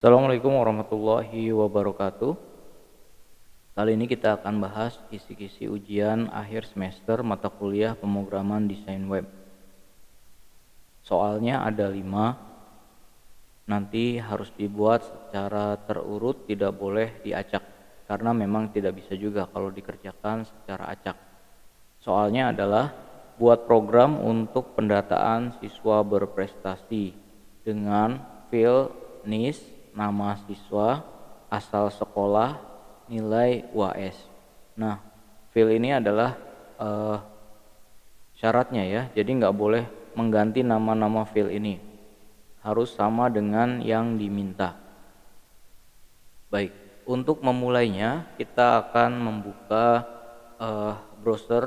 Assalamualaikum warahmatullahi wabarakatuh. Kali ini kita akan bahas kisi-kisi ujian akhir semester mata kuliah pemrograman desain web. Soalnya ada 5, nanti harus dibuat secara terurut, tidak boleh diacak. Karena memang tidak bisa juga kalau dikerjakan secara acak. Soalnya adalah buat program untuk pendataan siswa berprestasi dengan field, NIS, nama siswa, asal sekolah, nilai UAS. Nah, field ini adalah syaratnya ya, jadi nggak boleh mengganti nama-nama field ini, harus sama dengan yang diminta. Baik, untuk memulainya kita akan membuka browser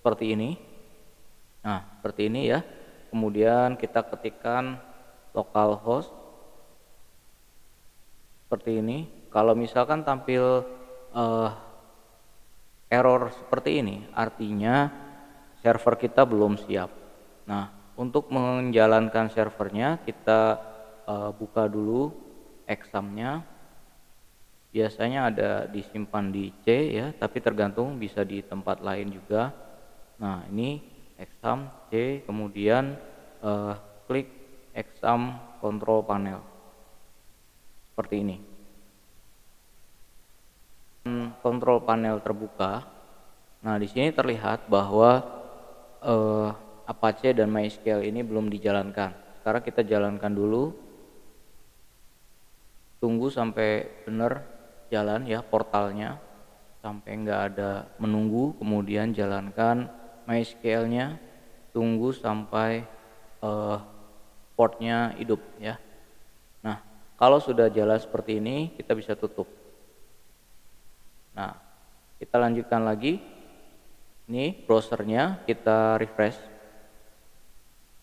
seperti ini. Nah, seperti ini ya. Kemudian kita ketikkan localhost seperti ini. Kalau misalkan tampil error seperti ini, artinya server kita belum siap. Nah, untuk menjalankan servernya kita buka dulu examnya. Biasanya ada disimpan di C ya, tapi tergantung bisa di tempat lain juga. Nah, ini exam C, kemudian klik exam control panel seperti ini. Control panel terbuka. Nah, di sini terlihat bahwa Apache dan MySQL ini belum dijalankan. Sekarang kita jalankan dulu. Tunggu sampai benar jalan ya portalnya, sampai nggak ada menunggu, kemudian jalankan MySQL-nya, tunggu sampai portnya hidup ya. Nah, kalau sudah jalan seperti ini kita bisa tutup. Nah, kita lanjutkan lagi. Ini browsernya kita refresh.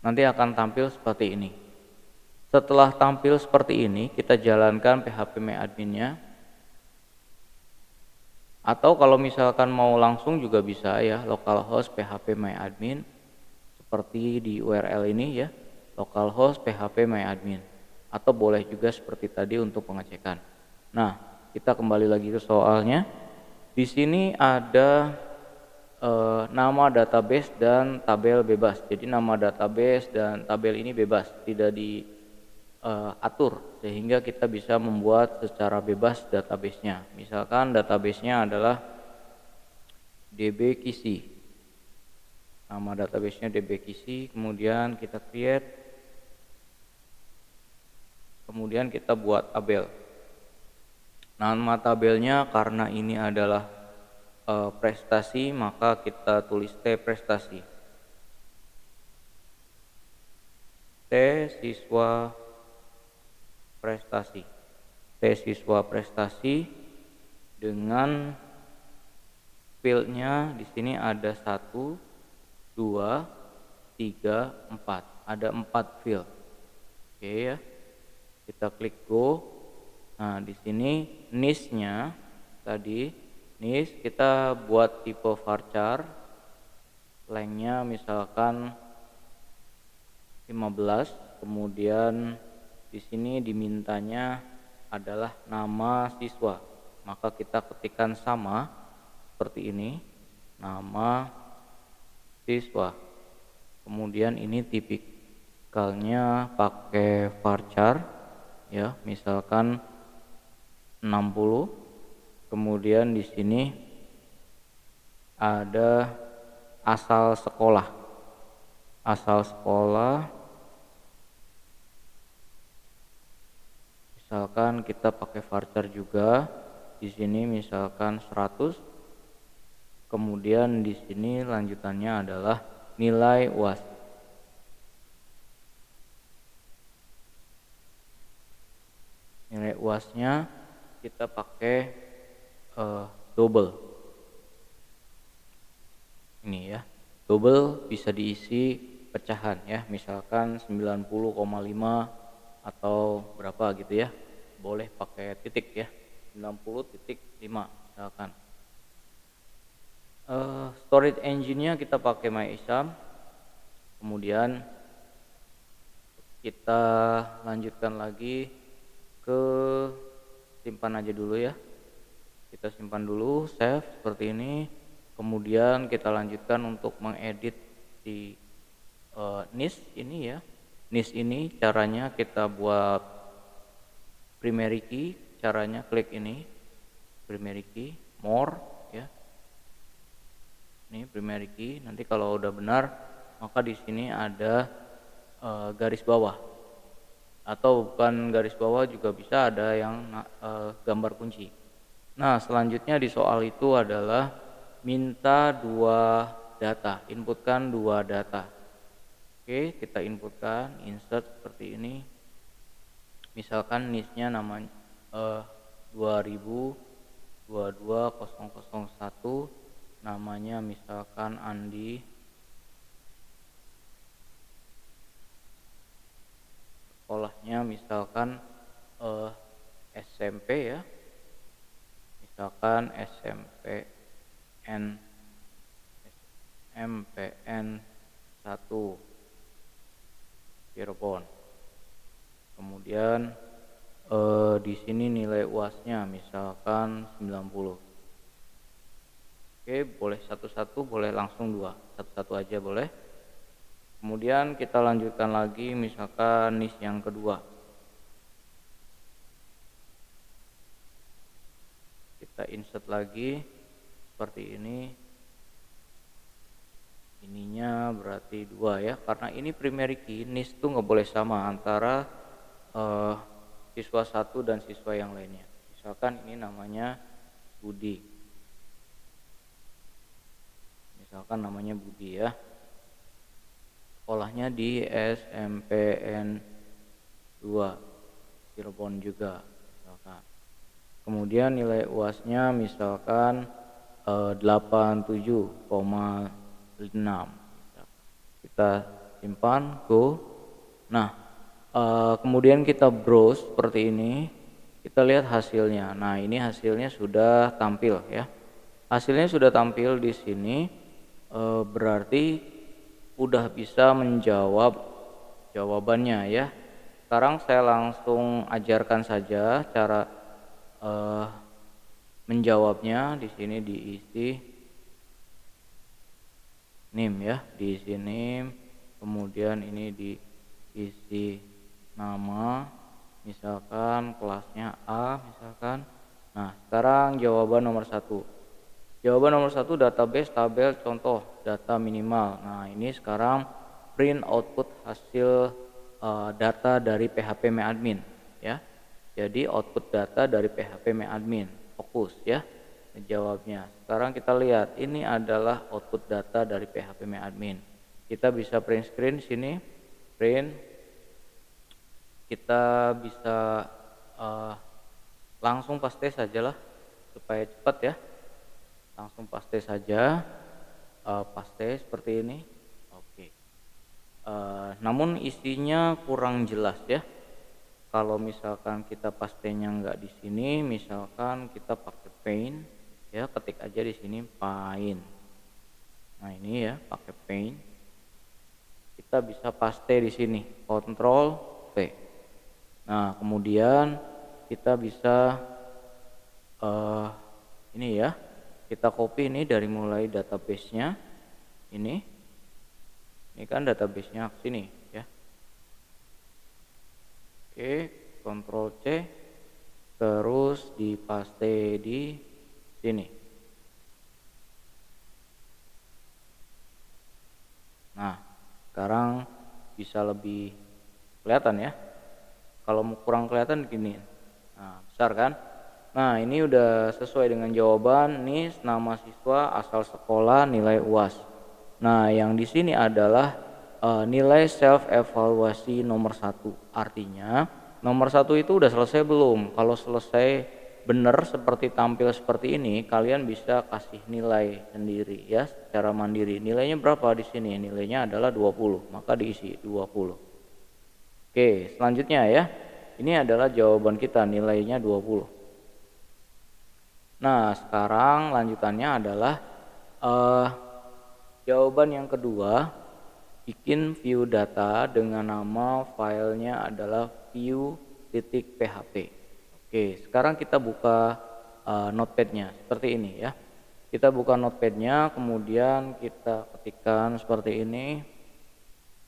Nanti akan tampil seperti ini. Setelah tampil seperti ini, kita jalankan phpMyAdmin-nya. Atau kalau misalkan mau langsung juga bisa ya, localhost phpMyAdmin seperti di URL ini ya, localhost phpMyAdmin. Atau boleh juga seperti tadi untuk pengecekan. Nah, kita kembali lagi ke soalnya. Di sini ada nama database dan tabel bebas. Jadi nama database dan tabel ini bebas, tidak diatur, sehingga kita bisa membuat secara bebas database-nya. Misalkan database-nya adalah dbkisi. Nama database-nya dbkisi, kemudian kita create, kemudian kita buat tabel. Nama tabelnya karena ini adalah prestasi, maka kita tulis T prestasi. T siswa prestasi. T siswa prestasi dengan fieldnya di sini ada 1, 2, 3, 4. Ada 4 field. Oke ya. Kita klik go. Nah, di sini NIS-nya tadi NIS kita buat tipe varchar, lengthnya misalkan 15, kemudian di sini dimintanya adalah nama siswa, maka kita ketikkan sama seperti ini, nama siswa. Kemudian ini tipikalnya pakai varchar ya, misalkan 60. Kemudian di sini ada asal sekolah. Asal sekolah misalkan kita pakai varchar juga. Di sini misalkan 100. Kemudian di sini lanjutannya adalah nilai UAS. Nilai UAS-nya kita pakai double. Ini ya, double bisa diisi pecahan ya, misalkan 90,5 atau berapa gitu ya, boleh pakai titik ya, 90,5 misalkan. Storage engine-nya kita pakai MyISAM. Kemudian kita lanjutkan lagi ke simpan aja dulu ya. Kita simpan dulu, save seperti ini. Kemudian kita lanjutkan untuk mengedit di niche ini ya. Niche ini caranya kita buat primary key, caranya klik ini primary key, more ya. Ini primary key. Nanti kalau udah benar, maka di sini ada garis bawah. Atau bukan garis bawah juga bisa, ada yang gambar kunci. Nah, selanjutnya di soal itu adalah minta 2 data, inputkan 2 data. Oke, kita inputkan, insert seperti ini. Misalkan niche-nya namanya 2022-001, namanya misalkan Andi. Sekolahnya misalkan SMP ya. Misalkan SMPN 1 Cirebon. Kemudian di sini nilai UASnya misalkan 90. Oke, boleh satu-satu, boleh langsung 2, satu-satu aja boleh. Kemudian kita lanjutkan lagi misalkan niche yang kedua. Kita insert lagi seperti ini. Ininya berarti 2 ya, karena ini primary key, niche tuh nggak boleh sama antara siswa satu dan siswa yang lainnya. Misalkan ini namanya Budi. Misalkan namanya Budi ya. Sekolahnya di SMPN 2 Cirebon juga misalkan. Kemudian nilai UASnya misalkan 87,6. Kita simpan, go. Nah, kemudian kita browse seperti ini. Kita lihat hasilnya. Nah, ini hasilnya sudah tampil ya. Hasilnya sudah tampil di sini, berarti udah bisa menjawab jawabannya ya. Sekarang saya langsung ajarkan saja cara menjawabnya. Di sini diisi NIM ya, diisi NIM. Kemudian ini diisi nama, misalkan kelasnya A misalkan. Nah, sekarang jawaban nomor 1. Jawaban nomor 1 database tabel contoh data minimal. Nah, ini sekarang print output hasil data dari PHP-MyAdmin ya. Jadi output data dari PHP-MyAdmin. Fokus ya jawabnya. Sekarang kita lihat ini adalah output data dari PHP-MyAdmin. Kita bisa print screen sini, print. Kita bisa langsung paste sajalah supaya cepat ya. Langsung paste saja, paste seperti ini. Oke. Namun isinya kurang jelas ya. Kalau misalkan kita pastenya nggak di sini, misalkan kita pakai paint ya, ketik aja di sini paint. Nah, ini ya, pakai paint. Kita bisa paste di sini, Ctrl V. Nah, kemudian kita bisa ini ya. Kita copy ini dari mulai database-nya. Ini kan database-nya ke sini ya. Oke, Ctrl C, terus dipaste di sini. Nah, sekarang bisa lebih kelihatan ya. Kalau kurang kelihatan gini. Nah, besar kan? Nah, ini udah sesuai dengan jawaban. Nih nama siswa, asal sekolah, nilai UAS. Nah, yang di sini adalah nilai self evaluasi nomor 1. Artinya nomor 1 itu udah selesai belum? Kalau selesai benar seperti tampil seperti ini, kalian bisa kasih nilai sendiri ya secara mandiri. Nilainya berapa di sini? Nilainya adalah 20, maka diisi 20. Oke, selanjutnya ya. Ini adalah jawaban kita, nilainya 20. Nah, sekarang lanjutannya adalah jawaban yang kedua, bikin view data dengan nama filenya adalah view.php. Oke, sekarang kita buka notepad-nya seperti ini ya. Kita buka notepad-nya, kemudian kita ketikkan seperti ini.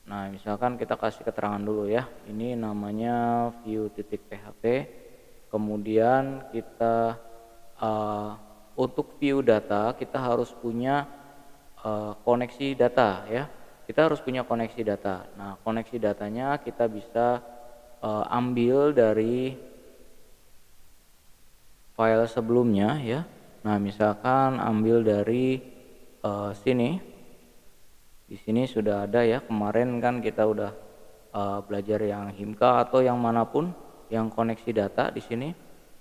Nah, misalkan kita kasih keterangan dulu ya. Ini namanya view.php. Kemudian kita untuk view data kita harus punya koneksi data ya. Kita harus punya koneksi data. Nah, koneksi datanya kita bisa ambil dari file sebelumnya ya. Nah, misalkan ambil dari sini. Di sini sudah ada ya. Kemarin kan kita udah belajar yang Himka atau yang manapun yang koneksi data di sini.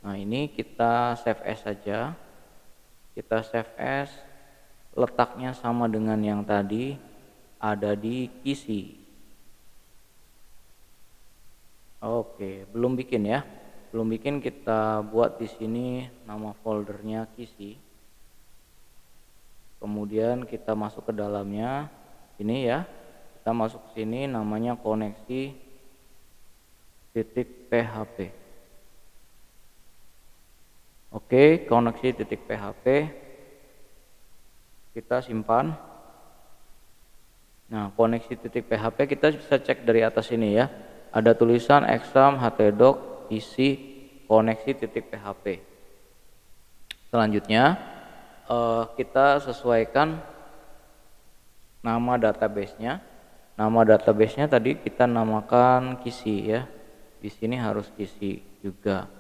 Nah, ini kita save as saja. Kita save as, letaknya sama dengan yang tadi, ada di Kisi. Oke, belum bikin ya. Belum bikin, kita buat di sini nama foldernya Kisi. Kemudian kita masuk ke dalamnya. Ini ya. Kita masuk ke sini, namanya koneksi .php. Oke, koneksi .php kita simpan. Nah, koneksi .php kita bisa cek dari atas ini ya. Ada tulisan exam htdoc isi koneksi .php. Selanjutnya kita sesuaikan nama database-nya. Nama database-nya tadi kita namakan Kisi ya. Di sini harus Kisi juga.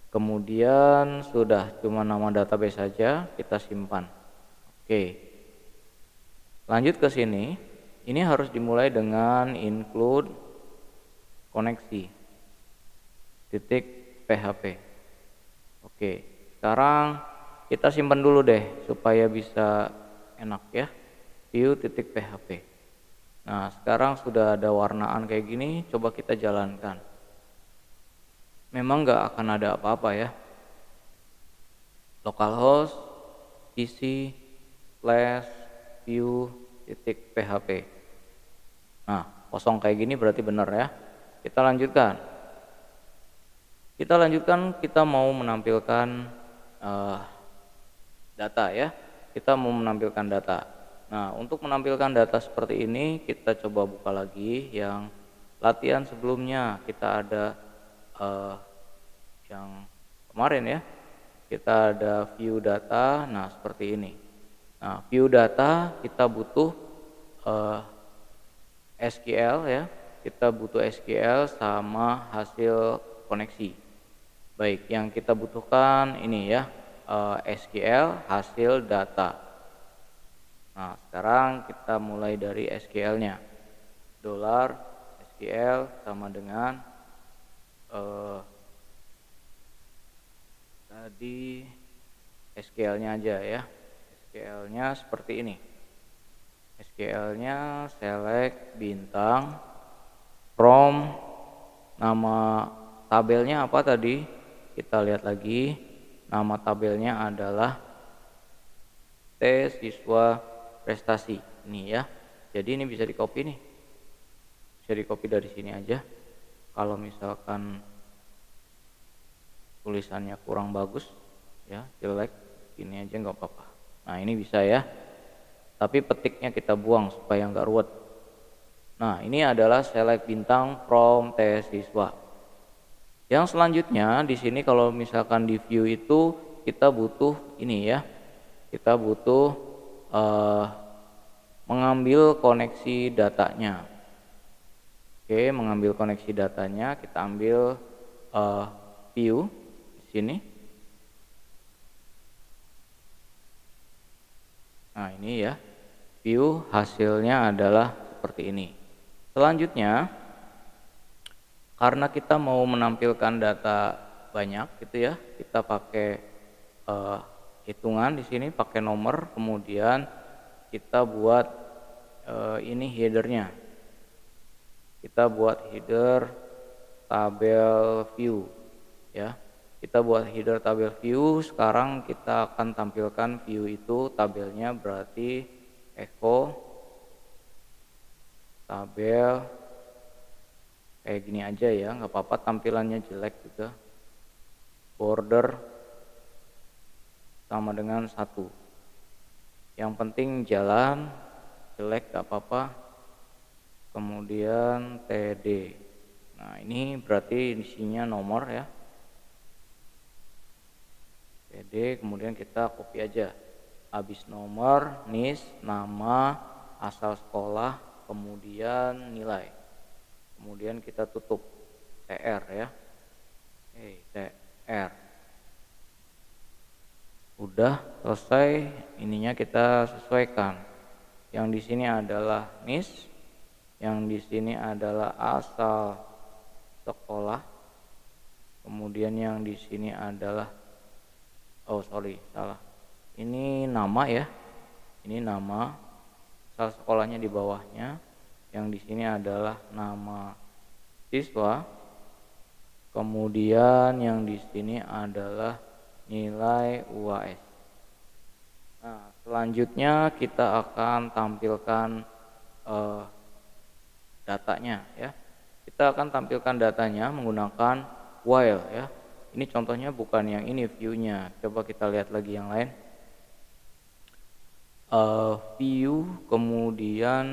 Kemudian sudah, cuma nama database saja kita simpan. Oke. Lanjut ke sini. Ini harus dimulai dengan include koneksi .php. Oke. Sekarang kita simpan dulu deh supaya bisa enak ya. View.php. Nah, sekarang sudah ada warnaan kayak gini, coba kita jalankan. Memang nggak akan ada apa-apa ya. Localhost isi /view.php. Nah, kosong kayak gini berarti benar ya. Kita lanjutkan. Kita mau menampilkan data ya. Kita mau menampilkan data. Nah, untuk menampilkan data seperti ini, kita coba buka lagi yang latihan sebelumnya. Kita ada yang kemarin ya. Kita ada view data. Nah, seperti ini. Nah, view data kita butuh SQL ya. Kita butuh SQL sama hasil koneksi. Baik, yang kita butuhkan ini ya, SQL hasil data. Nah, sekarang kita mulai dari SQL-nya. $SQL sama dengan tadi SQL-nya aja ya. SQL-nya seperti ini. SQL-nya select bintang from, nama tabelnya apa tadi? Kita lihat lagi. Nama tabelnya adalah T siswa prestasi ini ya. Jadi ini bisa di copy nih. Bisa di copy dari sini aja. Kalau misalkan tulisannya kurang bagus ya, jelek, ini aja nggak apa-apa. Nah, ini bisa ya. Tapi petiknya kita buang supaya nggak ruwet. Nah, ini adalah select bintang from tes siswa. Yang selanjutnya di sini kalau misalkan di view itu kita butuh ini ya. Kita butuh mengambil koneksi datanya. Oke, mengambil koneksi datanya, kita ambil view di sini. Nah, ini ya. View hasilnya adalah seperti ini. Selanjutnya, karena kita mau menampilkan data banyak gitu ya, kita pakai hitungan di sini, pakai nomor, kemudian kita buat ini headernya. Kita buat header tabel view ya. Kita buat header tabel view. Sekarang kita akan tampilkan view itu tabelnya, berarti echo tabel kayak gini aja ya, nggak apa-apa tampilannya jelek juga. border sama dengan 1. Yang penting jalan, jelek gak apa-apa. Kemudian TD. Nah ini berarti isinya nomor ya. TD, kemudian kita copy aja. Habis nomor, NIS, nama, asal sekolah, kemudian nilai. Kemudian kita tutup TR ya. TR. Udah selesai, ininya kita sesuaikan. Yang di sini adalah NIS, yang di sini adalah asal sekolah. Kemudian yang di sini adalah salah. Ini nama ya. Ini nama, asal sekolahnya di bawahnya. Yang di sini adalah nama siswa. Kemudian yang di sini adalah nilai UAS. Nah, selanjutnya kita akan tampilkan datanya ya. Kita akan tampilkan datanya menggunakan while ya. Ini contohnya bukan yang ini view-nya. Coba kita lihat lagi yang lain. View, kemudian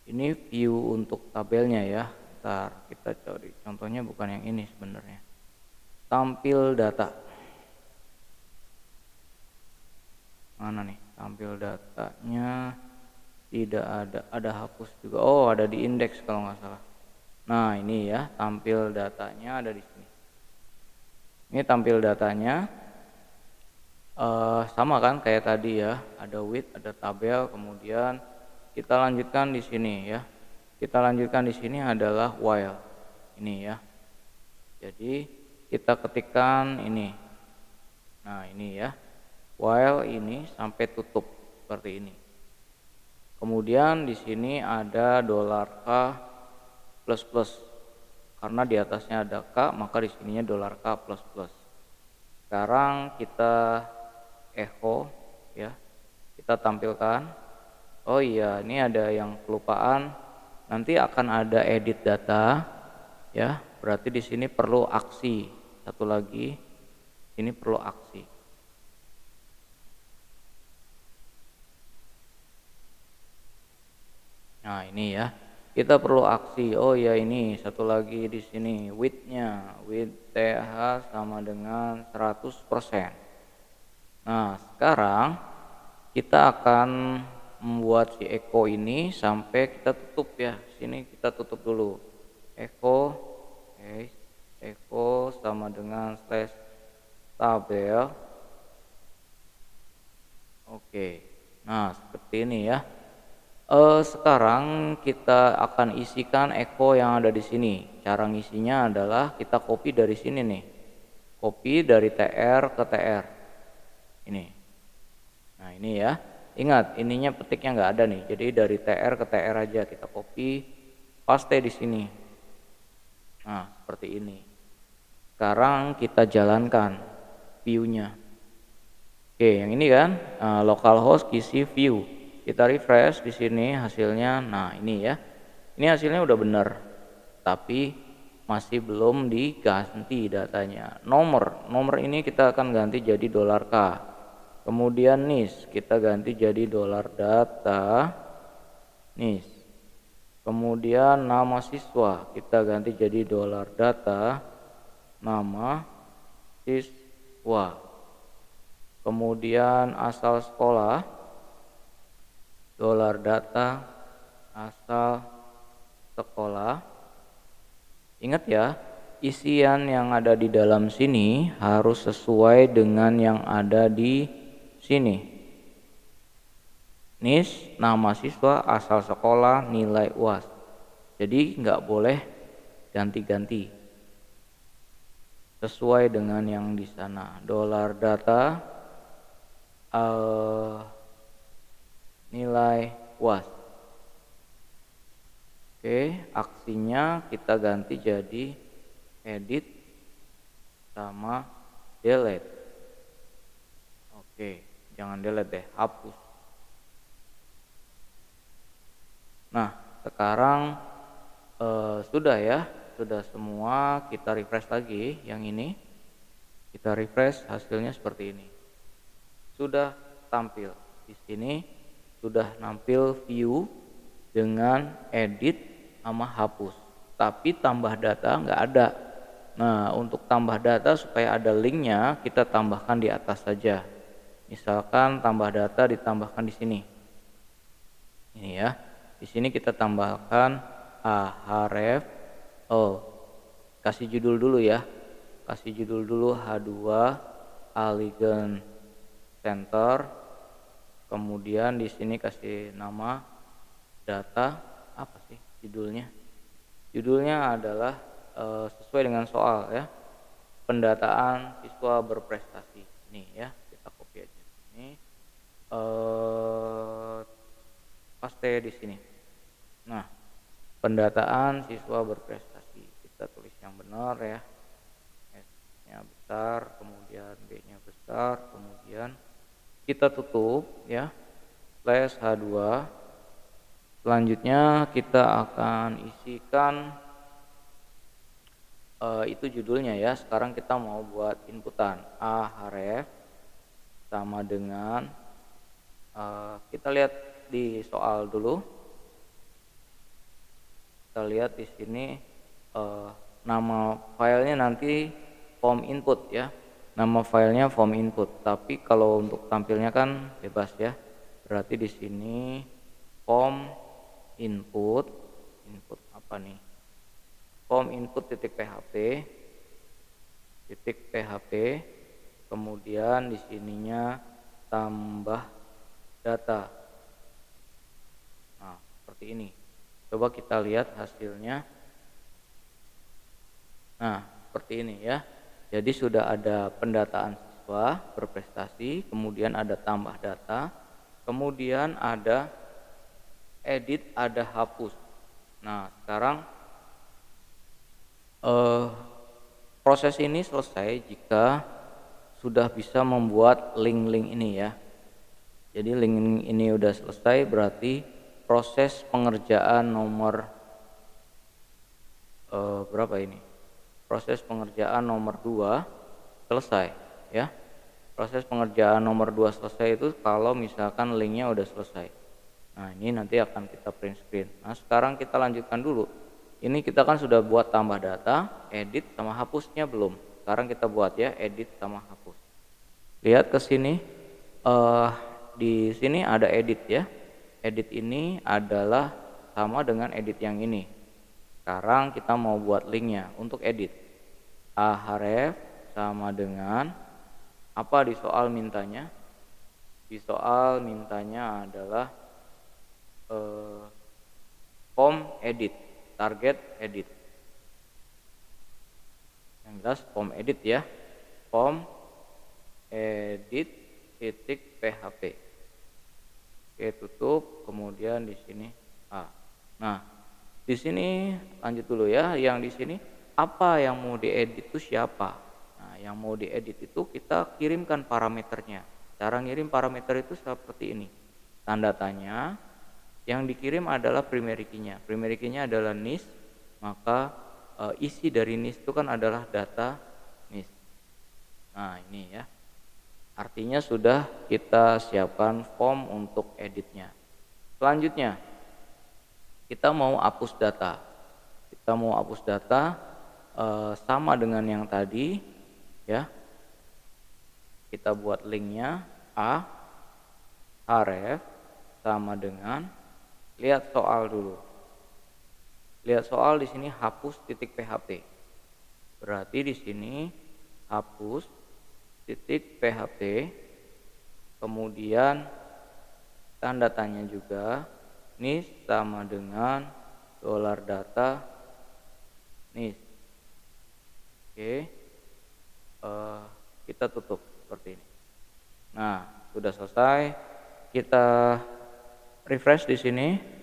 ini view untuk tabelnya ya. Ntar kita cari contohnya bukan yang ini sebenarnya. Tampil data. Mana nih tampil datanya? Tidak ada hapus juga. Oh, ada di indeks kalau nggak salah. Nah ini ya, tampil datanya ada di sini. Ini tampil datanya sama kan kayak tadi ya, ada with, ada tabel, kemudian kita lanjutkan di sini ya. Kita lanjutkan di sini adalah while ini ya. Jadi kita ketikkan ini. Nah ini ya, while ini sampai tutup seperti ini. Kemudian di sini ada $K plus plus. Karena di atasnya ada K, maka di sininya $K plus plus. Sekarang kita echo ya. Kita tampilkan. Oh iya, ini ada yang kelupaan. Nanti akan ada edit data ya. Berarti di sini perlu aksi. Satu lagi. Ini perlu aksi. Nah, ini ya. Kita perlu aksi. Oh ya, ini satu lagi di sini width-nya, width TH sama dengan 100%. Nah, sekarang kita akan membuat si echo ini sampai kita tutup ya. Sini kita tutup dulu. Echo, echo sama dengan slash tabel. Oke. Nah, seperti ini ya. Sekarang kita akan isikan echo yang ada di sini. Cara ngisinya adalah kita copy dari sini nih. Copy dari TR ke TR. Ini. Nah ini ya. Ingat ininya petiknya nggak ada nih. Jadi dari TR ke TR aja kita copy, paste di sini. Nah seperti ini. Sekarang kita jalankan view-nya. Oke yang ini kan localhost isi view. Kita refresh di sini hasilnya. Nah ini ya. Ini hasilnya udah benar. Tapi masih belum diganti datanya. Nomor ini kita akan ganti jadi $K. Kemudian NIS kita ganti jadi $data NIS. Kemudian nama siswa kita ganti jadi $data nama siswa. Kemudian asal sekolah $data asal sekolah. Ingat ya, isian yang ada di dalam sini harus sesuai dengan yang ada di sini. NIS, nama siswa, asal sekolah, nilai UAS. Jadi nggak boleh ganti-ganti. Sesuai dengan yang di sana. $data nilai UAS. Oke, aksinya kita ganti jadi edit sama delete. Oke. jangan delete deh, hapus. Nah, sekarang sudah ya, sudah semua. Kita refresh lagi yang ini. Kita refresh, hasilnya seperti ini. Sudah tampil di sini, sudah nampil view dengan edit sama hapus. Tapi tambah data nggak ada. Nah, untuk tambah data supaya ada linknya, kita tambahkan di atas saja. Misalkan tambah data ditambahkan di sini. Ini ya. Di sini kita tambahkan href. Oh, kasih judul dulu ya. Kasih judul dulu H2 Allegiant Center. Kemudian di sini kasih nama data, apa sih judulnya? Judulnya adalah sesuai dengan soal ya. Pendataan siswa berprestasi. Nih ya, kita copy aja. Ini paste di sini. Nah, pendataan siswa berprestasi. Kita tulis yang benar ya. S-nya besar, kemudian B-nya besar, kemudian kita tutup ya. Slash H2. Selanjutnya kita akan isikan itu judulnya ya. Sekarang kita mau buat inputan href sama dengan kita lihat di soal dulu. Kita lihat di sini nama filenya nanti form input ya. Nama filenya form input. Tapi kalau untuk tampilnya kan bebas ya. Berarti di sini form input apa nih? Form input .php kemudian di sininya tambah data. Nah, seperti ini. Coba kita lihat hasilnya. Nah, seperti ini ya. Jadi sudah ada pendataan siswa berprestasi, kemudian ada tambah data, kemudian ada edit, ada hapus. Nah, sekarang proses ini selesai jika sudah bisa membuat link-link ini ya. Jadi link ini udah selesai, berarti proses pengerjaan nomor berapa ini? Proses pengerjaan nomor 2 selesai ya. Proses pengerjaan nomor 2 selesai itu kalau misalkan linknya udah selesai. Nah, ini nanti akan kita print screen. Nah, sekarang kita lanjutkan dulu. Ini kita kan sudah buat tambah data, edit sama hapusnya belum. Sekarang kita buat ya, edit sama hapus. Lihat ke sini. Di sini ada edit ya. Edit ini adalah sama dengan edit yang ini. Sekarang kita mau buat linknya untuk edit. Href sama dengan apa di soal mintanya? Di soal mintanya adalah form edit, target edit. Yang jelas form edit ya. Form edit .php. Oke, tutup, kemudian di sini A. Nah, di sini lanjut dulu ya. Yang di sini apa yang mau diedit itu siapa? Nah, yang mau diedit itu kita kirimkan parameternya. Cara ngirim parameter itu seperti ini. Tanda tanya. Yang dikirim adalah primary key-nya. Primary key-nya adalah NIS, maka isi dari NIS itu kan adalah data NIS. Nah, ini ya. Artinya sudah kita siapkan form untuk editnya. Selanjutnya, kita mau hapus data. Kita mau hapus data sama dengan yang tadi ya. Kita buat linknya href sama dengan, lihat soal dulu. Lihat soal di sini hapus .php. Berarti di sini hapus .php. Kemudian tanda tanya juga NIS sama dengan $data NIS. Oke. Kita tutup seperti ini. Nah, sudah selesai. Kita refresh di sini.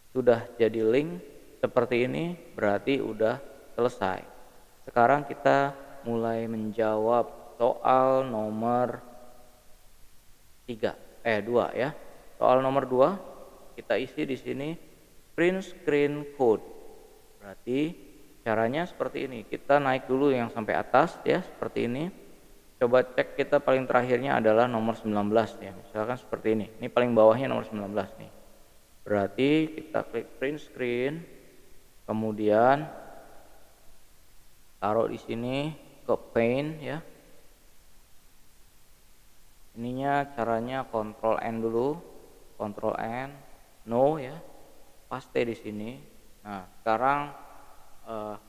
Sudah jadi link seperti ini, berarti udah selesai. Sekarang kita mulai menjawab soal nomor 2 ya. Soal nomor 2 kita isi di sini print screen code. Berarti caranya seperti ini. Kita naik dulu yang sampai atas ya, seperti ini. Coba cek kita paling terakhirnya adalah nomor 19 ya. Misalkan seperti ini. Ini paling bawahnya nomor 19 nih. Berarti kita klik print screen, kemudian taruh di sini ke paint ya. Ininya caranya Ctrl N dulu, Ctrl N, no ya, paste di sini. Nah sekarang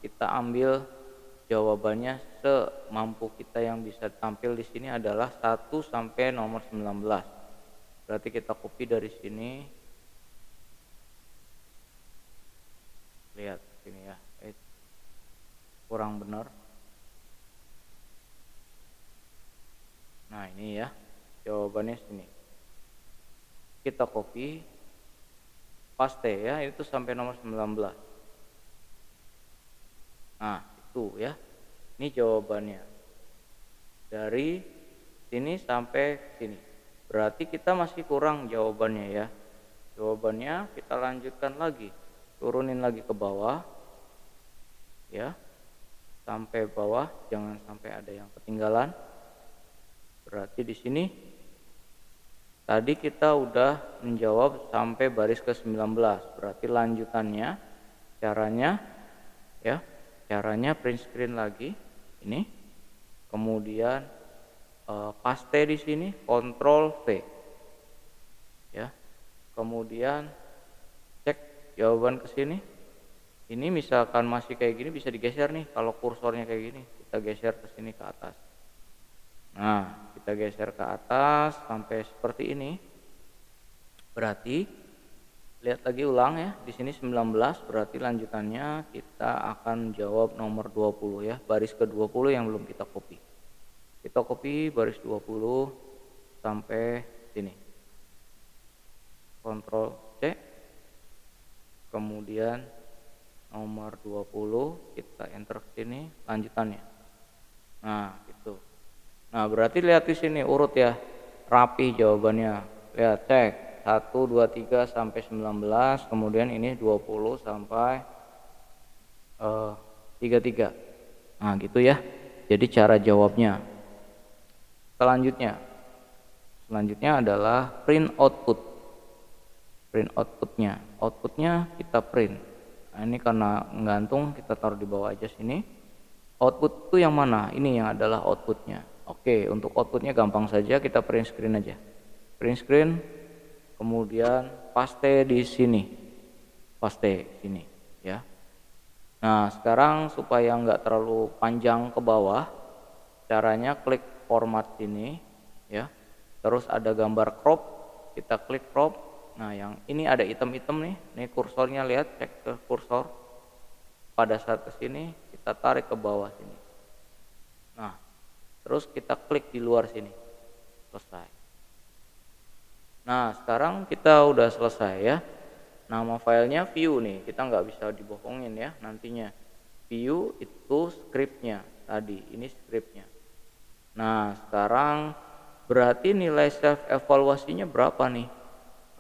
kita ambil jawabannya semampu kita, yang bisa tampil di sini adalah 1 sampai nomor 19. Berarti kita copy dari sini, lihat sini ya, kurang benar. Nah ini ya jawabannya sini, kita copy paste ya, itu sampai nomor 19. Nah itu ya, ini jawabannya dari sini sampai sini. Berarti kita masih kurang jawabannya ya. Jawabannya kita lanjutkan lagi, turunin lagi ke bawah ya, sampai bawah, jangan sampai ada yang ketinggalan. Berarti di sini tadi kita udah menjawab sampai baris ke-19. Berarti lanjutannya caranya ya, caranya print screen lagi ini, kemudian paste di sini, Ctrl V ya, kemudian cek jawaban ke sini. Ini misalkan masih kayak gini bisa digeser nih, kalau kursornya kayak gini kita geser ke sini ke atas. Nah kita geser ke atas sampai seperti ini. Berarti lihat lagi ulang ya, di sini 19, berarti lanjutannya kita akan jawab nomor 20 ya, baris ke-20 yang belum kita copy. Kita copy baris 20 sampai sini. Ctrl C. Kemudian nomor 20 kita enter ke sini lanjutannya. Nah, gitu. Nah, berarti lihat di sini urut ya, rapi jawabannya. Lihat, cek 1 2 3 sampai 19, kemudian ini 20 sampai 33. Nah, gitu ya. Jadi cara jawabnya. Selanjutnya adalah print output. Print outputnya kita print. Nah, ini karena menggantung kita taruh di bawah aja sini. Output itu yang mana? Ini yang adalah outputnya. Oke, untuk outputnya gampang saja, kita print screen aja. Print screen, kemudian paste di sini, paste sini ya. Nah sekarang supaya nggak terlalu panjang ke bawah, caranya klik format sini ya, terus ada gambar crop, kita klik crop. Nah yang ini ada item-item nih, ini kursornya, lihat, cek ke kursor. Pada saat kesini kita tarik ke bawah sini. Nah terus kita klik di luar sini, selesai. Nah sekarang kita udah selesai ya. Nama filenya view nih, kita nggak bisa dibohongin ya nantinya. View itu scriptnya tadi, ini scriptnya. Nah sekarang berarti nilai self evaluasinya berapa nih?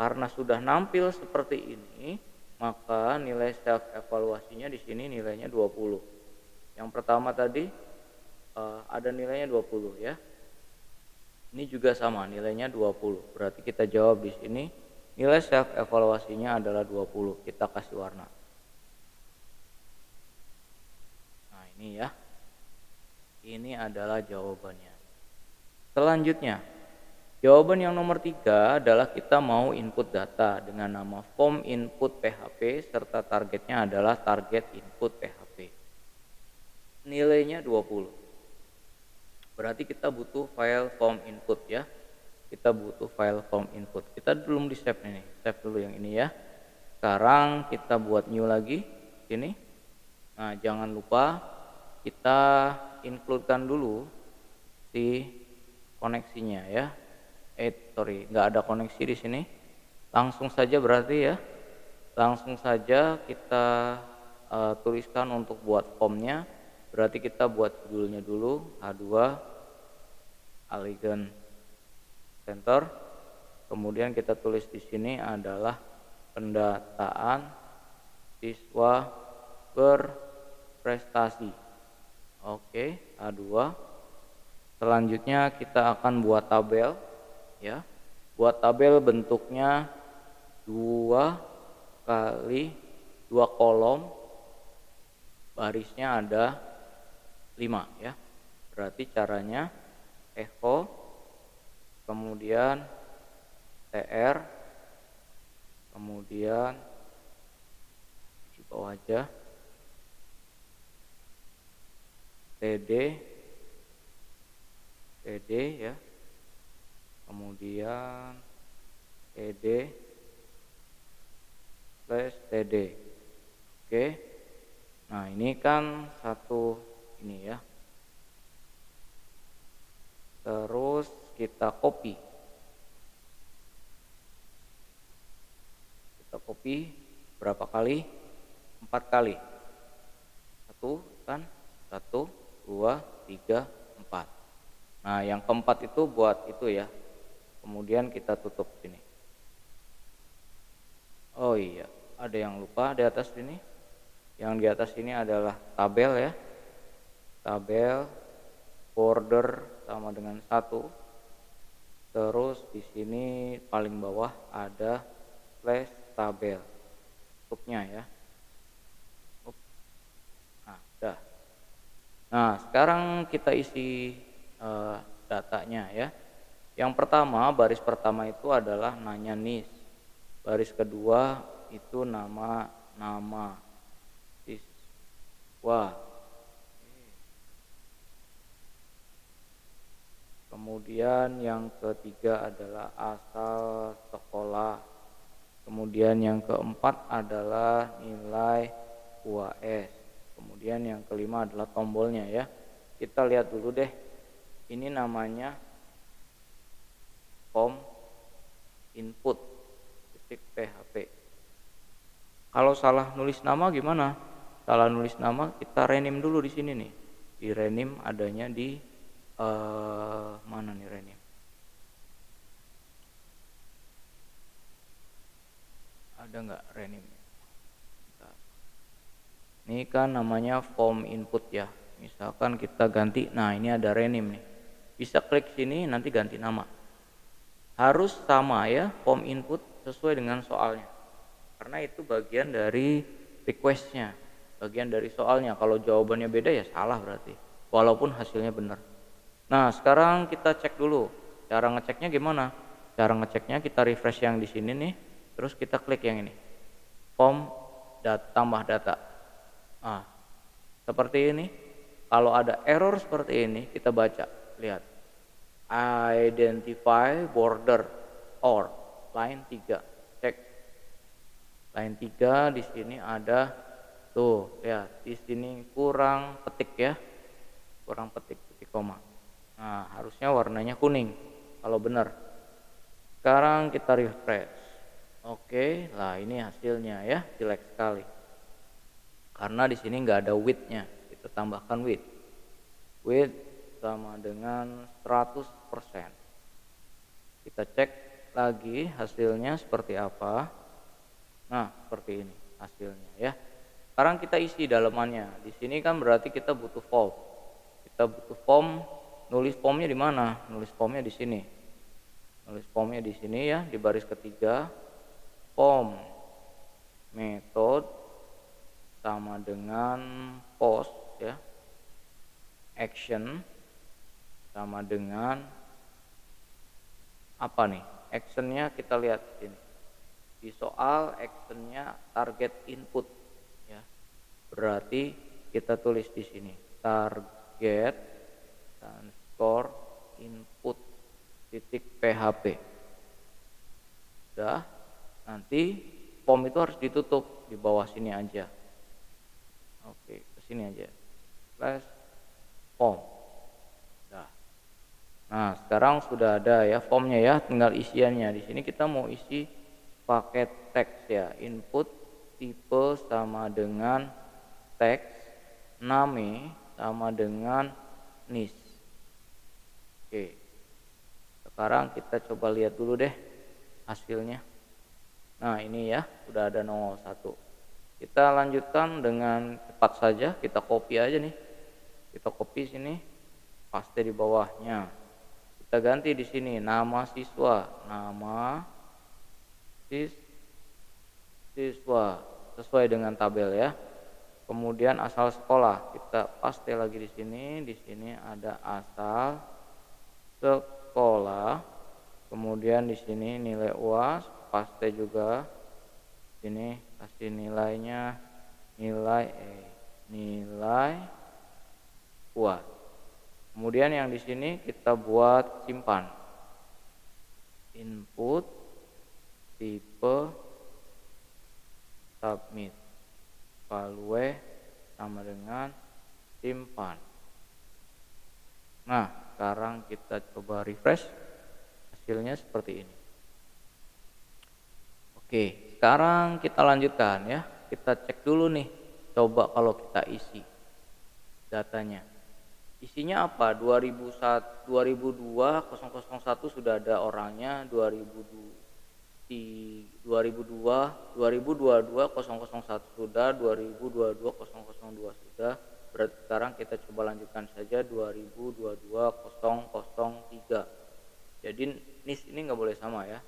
Karena sudah nampil seperti ini, maka nilai self evaluasinya di sini nilainya 20. Yang pertama tadi ada nilainya 20 ya. Ini juga sama, nilainya 20. Berarti kita jawab di sini nilai self evaluasinya adalah 20. Kita kasih warna. Nah, ini ya. Ini adalah jawabannya. Selanjutnya, jawaban yang nomor 3 adalah kita mau input data dengan nama form input PHP serta targetnya adalah target input PHP. Nilainya 20. Berarti kita butuh file form input ya. Kita butuh file form input. Kita belum di save ini. Save dulu yang ini ya. Sekarang kita buat new lagi sini. Nah, jangan lupa kita include-kan dulu si koneksinya ya. Nggak ada koneksi di sini. Langsung saja berarti ya. Langsung saja kita tuliskan untuk buat formnya. Berarti kita buat judulnya dulu H2 Allegiant Center. Kemudian kita tulis di sini adalah pendataan siswa berprestasi. Oke, A2. Selanjutnya kita akan buat tabel ya. Buat tabel bentuknya 2 kali 2 kolom, barisnya ada 5 ya. Berarti caranya echo, kemudian TR, kemudian di bawah aja TD ya, kemudian TD slash TD. Oke, nah ini kan satu ini ya, terus kita copy berapa kali? 4 kali. 1 kan, 1, 2, 3, 4. Nah yang keempat itu buat itu ya, kemudian kita tutup sini. Oh iya, ada yang lupa di atas sini. Yang di atas ini adalah tabel ya, tabel border sama dengan 1. Terus di sini paling bawah ada slash tabel, tutupnya ya. Nah, udah. Nah, sekarang kita isi datanya ya. Yang pertama, baris pertama itu adalah nanya NIS. Baris kedua itu nama siswa. Kemudian yang ketiga adalah asal sekolah. Kemudian yang keempat adalah nilai UAS. Kemudian yang kelima adalah tombolnya ya. Kita lihat dulu deh. Ini namanya form input .php. Kalau salah nulis nama gimana? Salah nulis nama kita rename dulu di sini nih. Di rename adanya di mana nih rename? Ada nggak rename? Ini kan namanya form input ya. Misalkan kita ganti, nah ini ada rename nih. Bisa klik sini nanti ganti nama. Harus sama ya form input sesuai dengan soalnya. Karena itu bagian dari requestnya, bagian dari soalnya. Kalau jawabannya beda ya salah berarti. Walaupun hasilnya benar. Nah sekarang kita cek dulu. Cara ngeceknya gimana? Cara ngeceknya kita refresh yang di sini nih. Terus kita klik yang ini. Form tambah data. Nah, seperti ini. Kalau ada error seperti ini, kita baca. Lihat. Identify border or line 3. Cek. Line 3 di sini ada tuh, lihat. Di sini kurang petik ya. Kurang petik koma. Nah, harusnya warnanya kuning kalau benar. Sekarang kita refresh. Oke, lah ini hasilnya ya, jelek sekali. Karena di sini nggak ada width-nya. Kita tambahkan width. Width sama dengan 100%. Kita cek lagi hasilnya seperti apa. Nah, seperti ini hasilnya ya. Sekarang kita isi dalamannya. Di sini kan berarti kita butuh form. Kita butuh form. Nulis formnya di mana? Nulis formnya di sini. Nulis formnya di sini ya, di baris ketiga. Form method sama dengan post ya. Action sama dengan apa nih? Actionnya kita lihat sini. Di soal actionnya target input ya. Berarti kita tulis di sini target dan score input .php. Udah, nanti form itu harus ditutup di bawah sini aja. Oke, ke sini aja. Slash form. Udah. Nah, sekarang sudah ada ya formnya ya, tinggal isiannya. Di sini kita mau isi pakai teks ya, input tipe sama dengan teks, name sama dengan NIS. Oke. Sekarang kita coba lihat dulu deh hasilnya. Nah, ini ya, udah ada 01. Kita lanjutkan dengan cepat saja, kita copy aja nih. Kita copy sini, paste di bawahnya. Kita ganti di sini nama siswa, nama siswa sesuai dengan tabel ya. Kemudian asal sekolah, kita paste lagi di sini. Di sini ada asal sekolah. Kemudian di sini nilai UAS, paste juga. Sini kasih nilainya nilai UAS. Kemudian yang di sini kita buat simpan. Input tipe submit. Value sama dengan simpan. Nah, sekarang kita coba refresh. Hasilnya seperti ini. Oke, sekarang kita lanjutkan ya. Kita cek dulu nih. Coba kalau kita isi datanya. Isinya apa? 2002 001 sudah ada orangnya, 2022 001 sudah, 2022 002 sudah. Berarti sekarang kita coba lanjutkan saja 2022 003. Jadi NIS ini nggak boleh sama ya.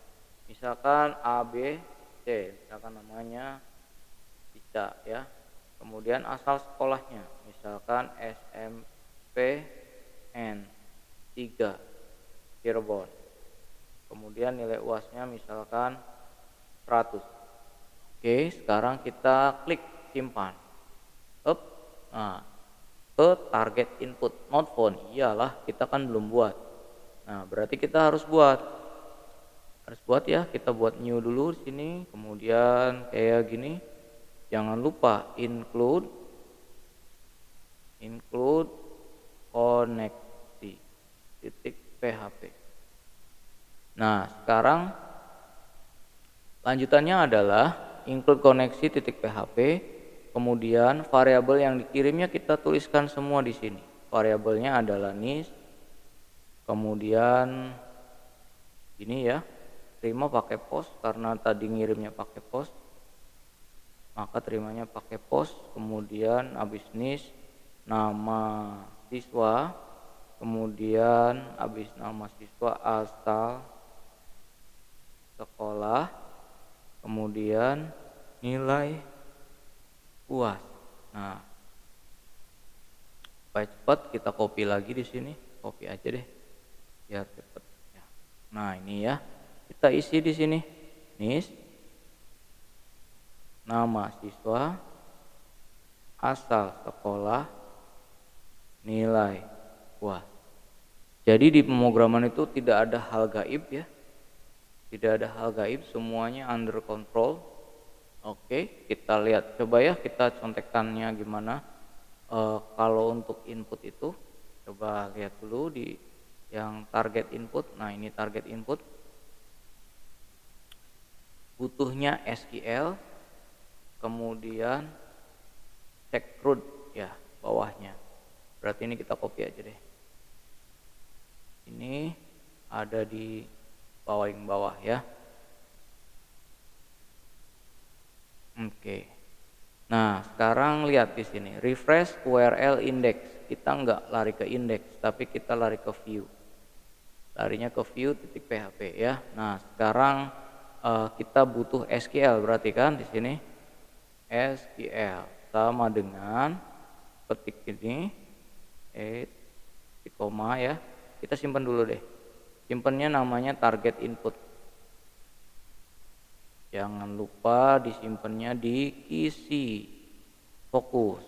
Misalkan A, B, C, misalkan namanya Ica ya. Kemudian asal sekolahnya, misalkan SMPN 3 Cirebon. Kemudian nilai UASnya misalkan 100. Oke, sekarang kita klik simpan. Up. Nah, ke target input not found. Iyalah, kita kan belum buat. Nah, berarti kita harus buat. Ya, kita buat new dulu di sini. Kemudian kayak gini. Jangan lupa include koneksi .php. Nah, sekarang lanjutannya adalah include koneksi .php. Kemudian variabel yang dikirimnya kita tuliskan semua di sini. Variabelnya adalah NIS. Kemudian ini ya, terima pakai post karena tadi ngirimnya pakai post. Maka terimanya pakai post. Kemudian habis NIS nama siswa. Kemudian habis nama siswa asal sekolah. Kemudian nilai UAS. Nah, supaya cepat kita copy lagi di sini, copy aja deh, biar cepat. Ya. Nah ini ya, kita isi di sini, NIS, nama siswa, asal sekolah, nilai UAS. Jadi di pemrograman itu tidak ada hal gaib ya, tidak ada hal gaib, semuanya under control. Oke, kita lihat, coba ya kita contekannya gimana. Kalau untuk input itu, coba lihat dulu di yang target input. Nah ini target input, butuhnya SQL, kemudian check root ya bawahnya. Berarti ini kita copy aja deh. Ini ada di paling bawah ya. Oke. Nah, sekarang lihat di sini, refresh URL index. Kita nggak lari ke index, tapi kita lari ke view. Larinya ke view.php ya. Nah, sekarang kita butuh SQL berarti kan di sini. SQL sama dengan ketik ini koma ya. Kita simpan dulu deh. Simpannya namanya target input. Jangan lupa disimpannya di isi fokus.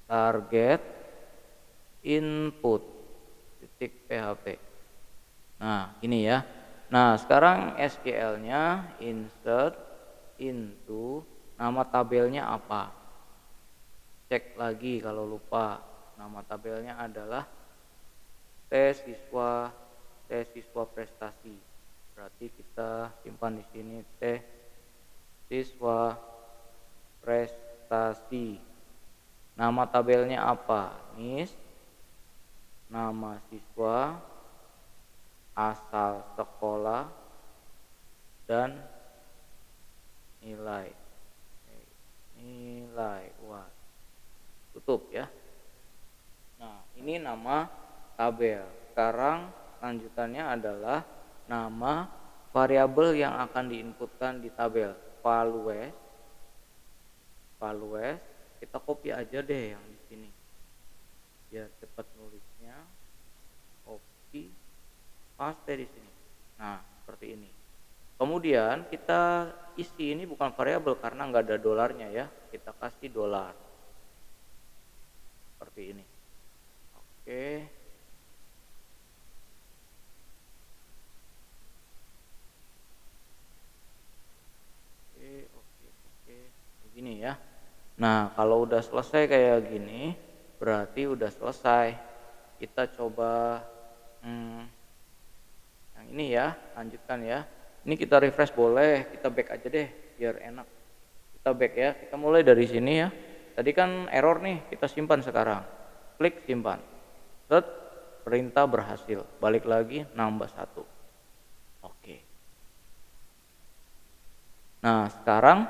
Target input .php. Nah, ini ya. Nah, sekarang SQL-nya insert into, nama tabelnya apa? Cek lagi kalau lupa. Nama tabelnya adalah tes siswa prestasi. Berarti kita simpan di sini tes siswa prestasi. Nama tabelnya apa? NIS, nama siswa, asal sekolah dan nilai. Wah, tutup ya. Nah, ini nama tabel. Sekarang lanjutannya adalah nama variabel yang akan diinputkan di tabel. Values. Kita copy aja deh yang di sini. Biar cepat nulisnya. Copy, paste di sini. Nah, seperti ini. Kemudian kita isi, ini bukan variabel karena nggak ada dolarnya ya. Kita kasih dolar. Seperti ini. Oke. Begini ya. Nah, kalau udah selesai kayak gini, berarti udah selesai. Kita coba yang ini ya, lanjutkan ya. Ini kita refresh boleh, kita back aja deh biar enak. Kita back ya, kita mulai dari sini ya. Tadi kan error nih, kita simpan sekarang. Klik simpan. Set, perintah berhasil. Balik lagi, nambah 1. Oke. Nah, sekarang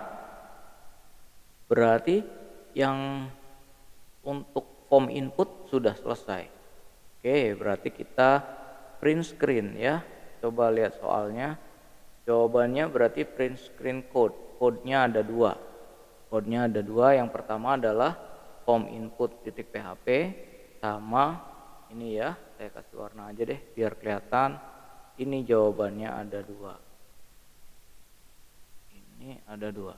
berarti yang untuk form input sudah selesai. Oke, berarti kita print screen ya. Coba lihat soalnya. Jawabannya berarti print screen code. Code-nya ada 2. Code-nya ada 2. Yang pertama adalah form input.php sama ini ya. Saya kasih warna aja deh biar kelihatan. Ini jawabannya ada 2. Ini ada 2.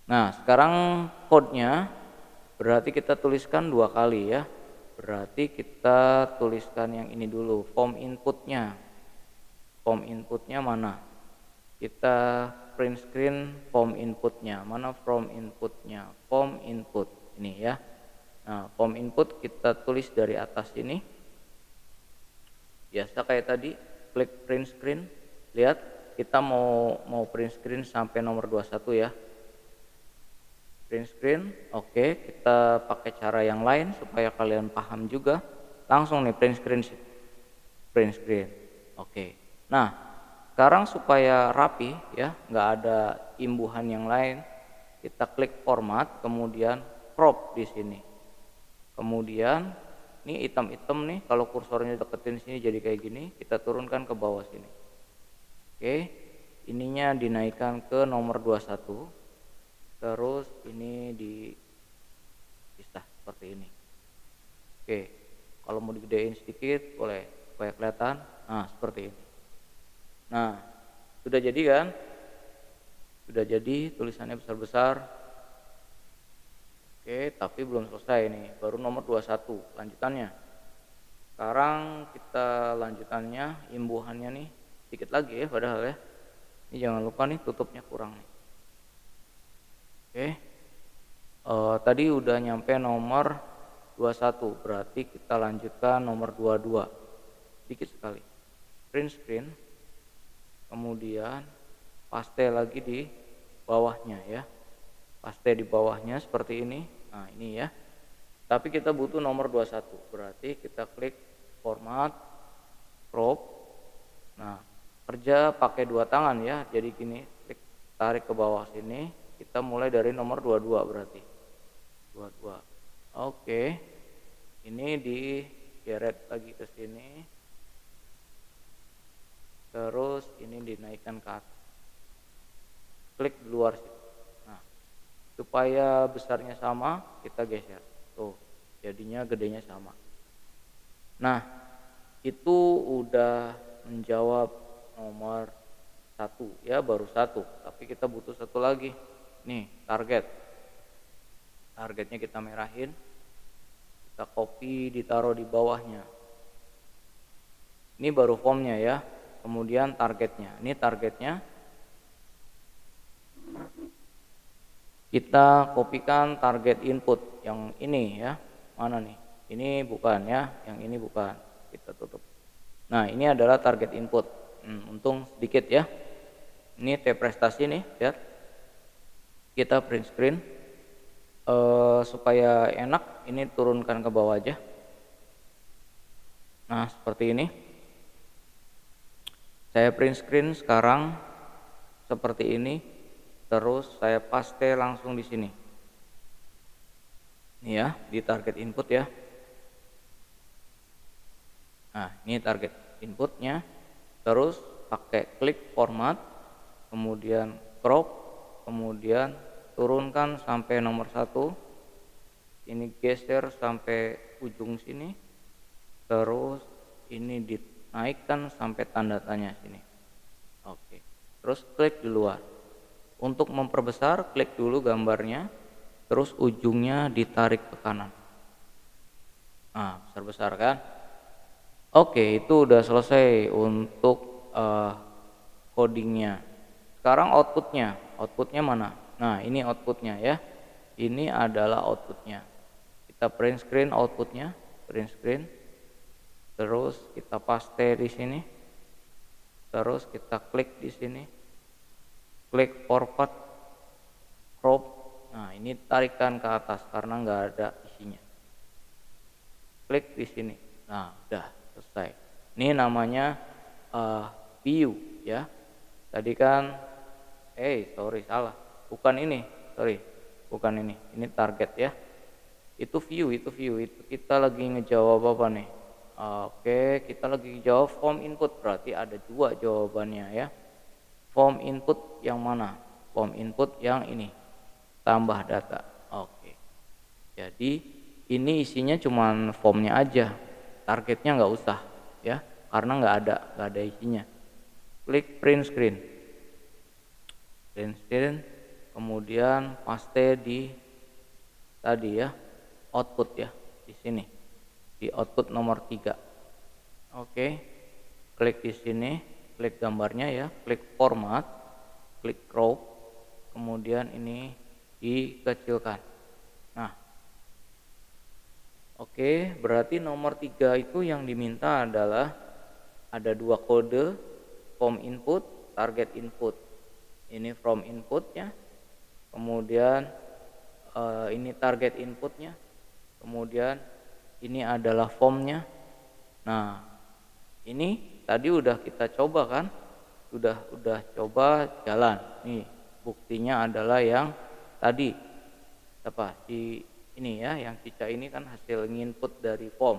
Nah, sekarang code-nya berarti kita tuliskan 2 kali ya. Berarti kita tuliskan yang ini dulu, form inputnya. Form inputnya mana? Kita print screen form inputnya. Mana form inputnya? Form input ini ya. Nah, form input kita tulis dari atas ini. Biasa kayak tadi, klik print screen. Lihat, kita mau print screen sampai nomor 21 ya. Print screen, oke, kita pakai cara yang lain supaya kalian paham juga. Langsung nih print screen, oke. Nah, sekarang supaya rapi ya, nggak ada imbuhan yang lain, kita klik format, kemudian crop di sini. Kemudian ini hitam-hitam nih, kalau kursornya deketin sini jadi kayak gini, kita turunkan ke bawah sini. Oke, ininya dinaikkan ke nomor 21. Terus ini dipisah seperti ini. Oke, kalau mau digedein sedikit boleh supaya kelihatan. Nah, seperti ini. Nah, sudah jadi kan? Sudah jadi, tulisannya besar-besar. Oke, tapi belum selesai nih, baru nomor 21 lanjutannya. Sekarang kita lanjutannya, imbuhannya nih sedikit lagi ya padahal ya. Ini jangan lupa nih tutupnya kurang nih. Oke. Tadi udah nyampe nomor 21, berarti kita lanjutkan nomor 22. Sedikit sekali. Print screen. Kemudian paste lagi di bawahnya ya. Paste di bawahnya seperti ini. Nah, ini ya. Tapi kita butuh nomor 21. Berarti kita klik format, crop. Nah, kerja pakai 2 tangan ya. Jadi gini, klik tarik ke bawah sini. Kita mulai dari nomor 22 berarti. 22. Oke. Ini digeret lagi ke sini. Terus ini dinaikkan ke atas. Klik di luar situ. Nah, supaya besarnya sama, kita geser. Tuh, jadinya gedenya sama. Nah, itu udah menjawab nomor 1 ya, baru 1. Tapi kita butuh 1 lagi. Nih, target. Targetnya kita merahin. Kita copy, ditaruh di bawahnya. Ini baru formnya ya. Kemudian targetnya. Ini targetnya. Kita kopikan target input yang ini ya. Mana nih? Ini bukan ya, yang ini bukan. Kita tutup. Nah, ini adalah target input. Untung sedikit ya. Ini tab prestasi nih, lihat. Kita print screen. Supaya enak, ini turunkan ke bawah aja. Nah, seperti ini. Saya print screen sekarang seperti ini, terus saya paste langsung di sini. Ini ya, di target input ya. Nah, ini target inputnya. Terus pakai klik format, kemudian crop, kemudian turunkan sampai nomor 1. Ini geser sampai ujung sini. Terus ini dinaikkan sampai tanda tanya sini. Oke. Terus klik di luar. Untuk memperbesar, klik dulu gambarnya, terus ujungnya ditarik ke kanan. Nah, besar-besar kan? Oke, itu udah selesai untuk codingnya. Sekarang outputnya mana? Nah, ini outputnya ya. Ini adalah outputnya. Kita print screen outputnya, print screen. Terus kita paste di sini. Terus kita klik di sini. Klik forward, crop. Nah, ini tarikan ke atas karena nggak ada isinya. Klik di sini. Nah, udah selesai. Ini namanya view ya. Tadi kan salah. Bukan ini, bukan ini. Ini target ya. Itu view. Itu kita lagi ngejawab apa nih? Oke, kita lagi jawab form input, berarti ada 2 jawabannya ya. Form input yang mana? Form input yang ini, tambah data. Oke. Jadi ini isinya cuman formnya aja, targetnya nggak usah ya, karena nggak ada isinya. Klik print screen, kemudian paste di tadi ya, output ya, di sini, di output nomor 3. Oke, klik di sini, klik gambarnya ya, klik format, klik crop, kemudian ini dikecilkan. Nah, oke, berarti nomor 3 itu yang diminta adalah ada 2 kode, form input, target input. Ini from inputnya, kemudian ini target inputnya, kemudian ini adalah formnya. Nah, ini tadi udah kita coba kan, udah coba jalan. Nih buktinya adalah yang tadi apa si ini ya, yang Cica ini kan hasil nginput dari form.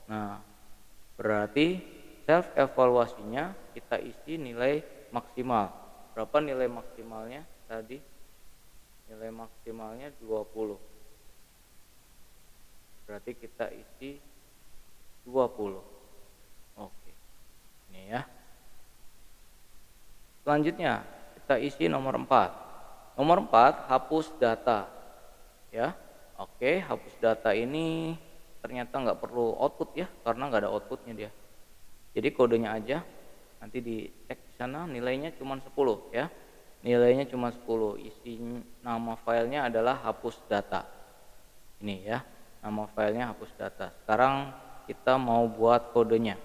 Nah, berarti self evaluasinya kita isi nilai maksimal. Berapa nilai maksimalnya tadi? Nilai maksimalnya 20. Berarti kita isi 20. Oke. Ini ya. Selanjutnya kita isi nomor 4. Nomor 4 hapus data. Ya. Oke, hapus data ini ternyata nggak perlu output ya, karena nggak ada outputnya dia. Jadi kodenya aja, nanti dicek di sana nilainya cuma 10 ya. Nilainya cuma 10, isi nama filenya adalah hapus data. Ini ya, nama filenya hapus data. Sekarang kita mau buat kodenya.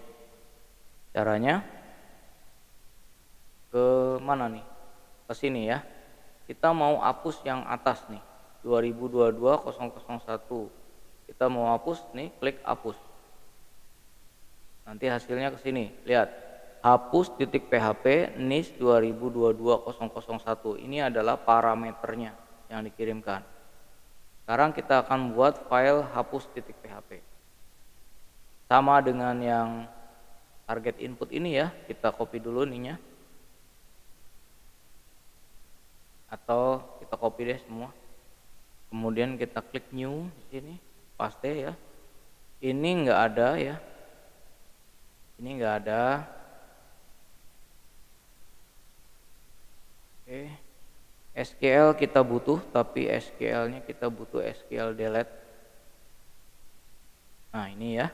Caranya ke mana nih? Ke sini ya. Kita mau hapus yang atas nih, 2022-001. Kita mau hapus nih, klik hapus. Nanti hasilnya ke sini, lihat. Hapus .php nis 2022-001. Ini adalah parameternya yang dikirimkan. Sekarang kita akan buat file hapus .php. Sama dengan yang target input ini ya, kita copy dulu ininya. Atau kita copy deh semua. Kemudian kita klik new di sini, paste ya. Ini enggak ada ya. Ini enggak ada. Oke. SQL kita butuh, tapi SQL-nya kita butuh SQL delete. Nah, ini ya.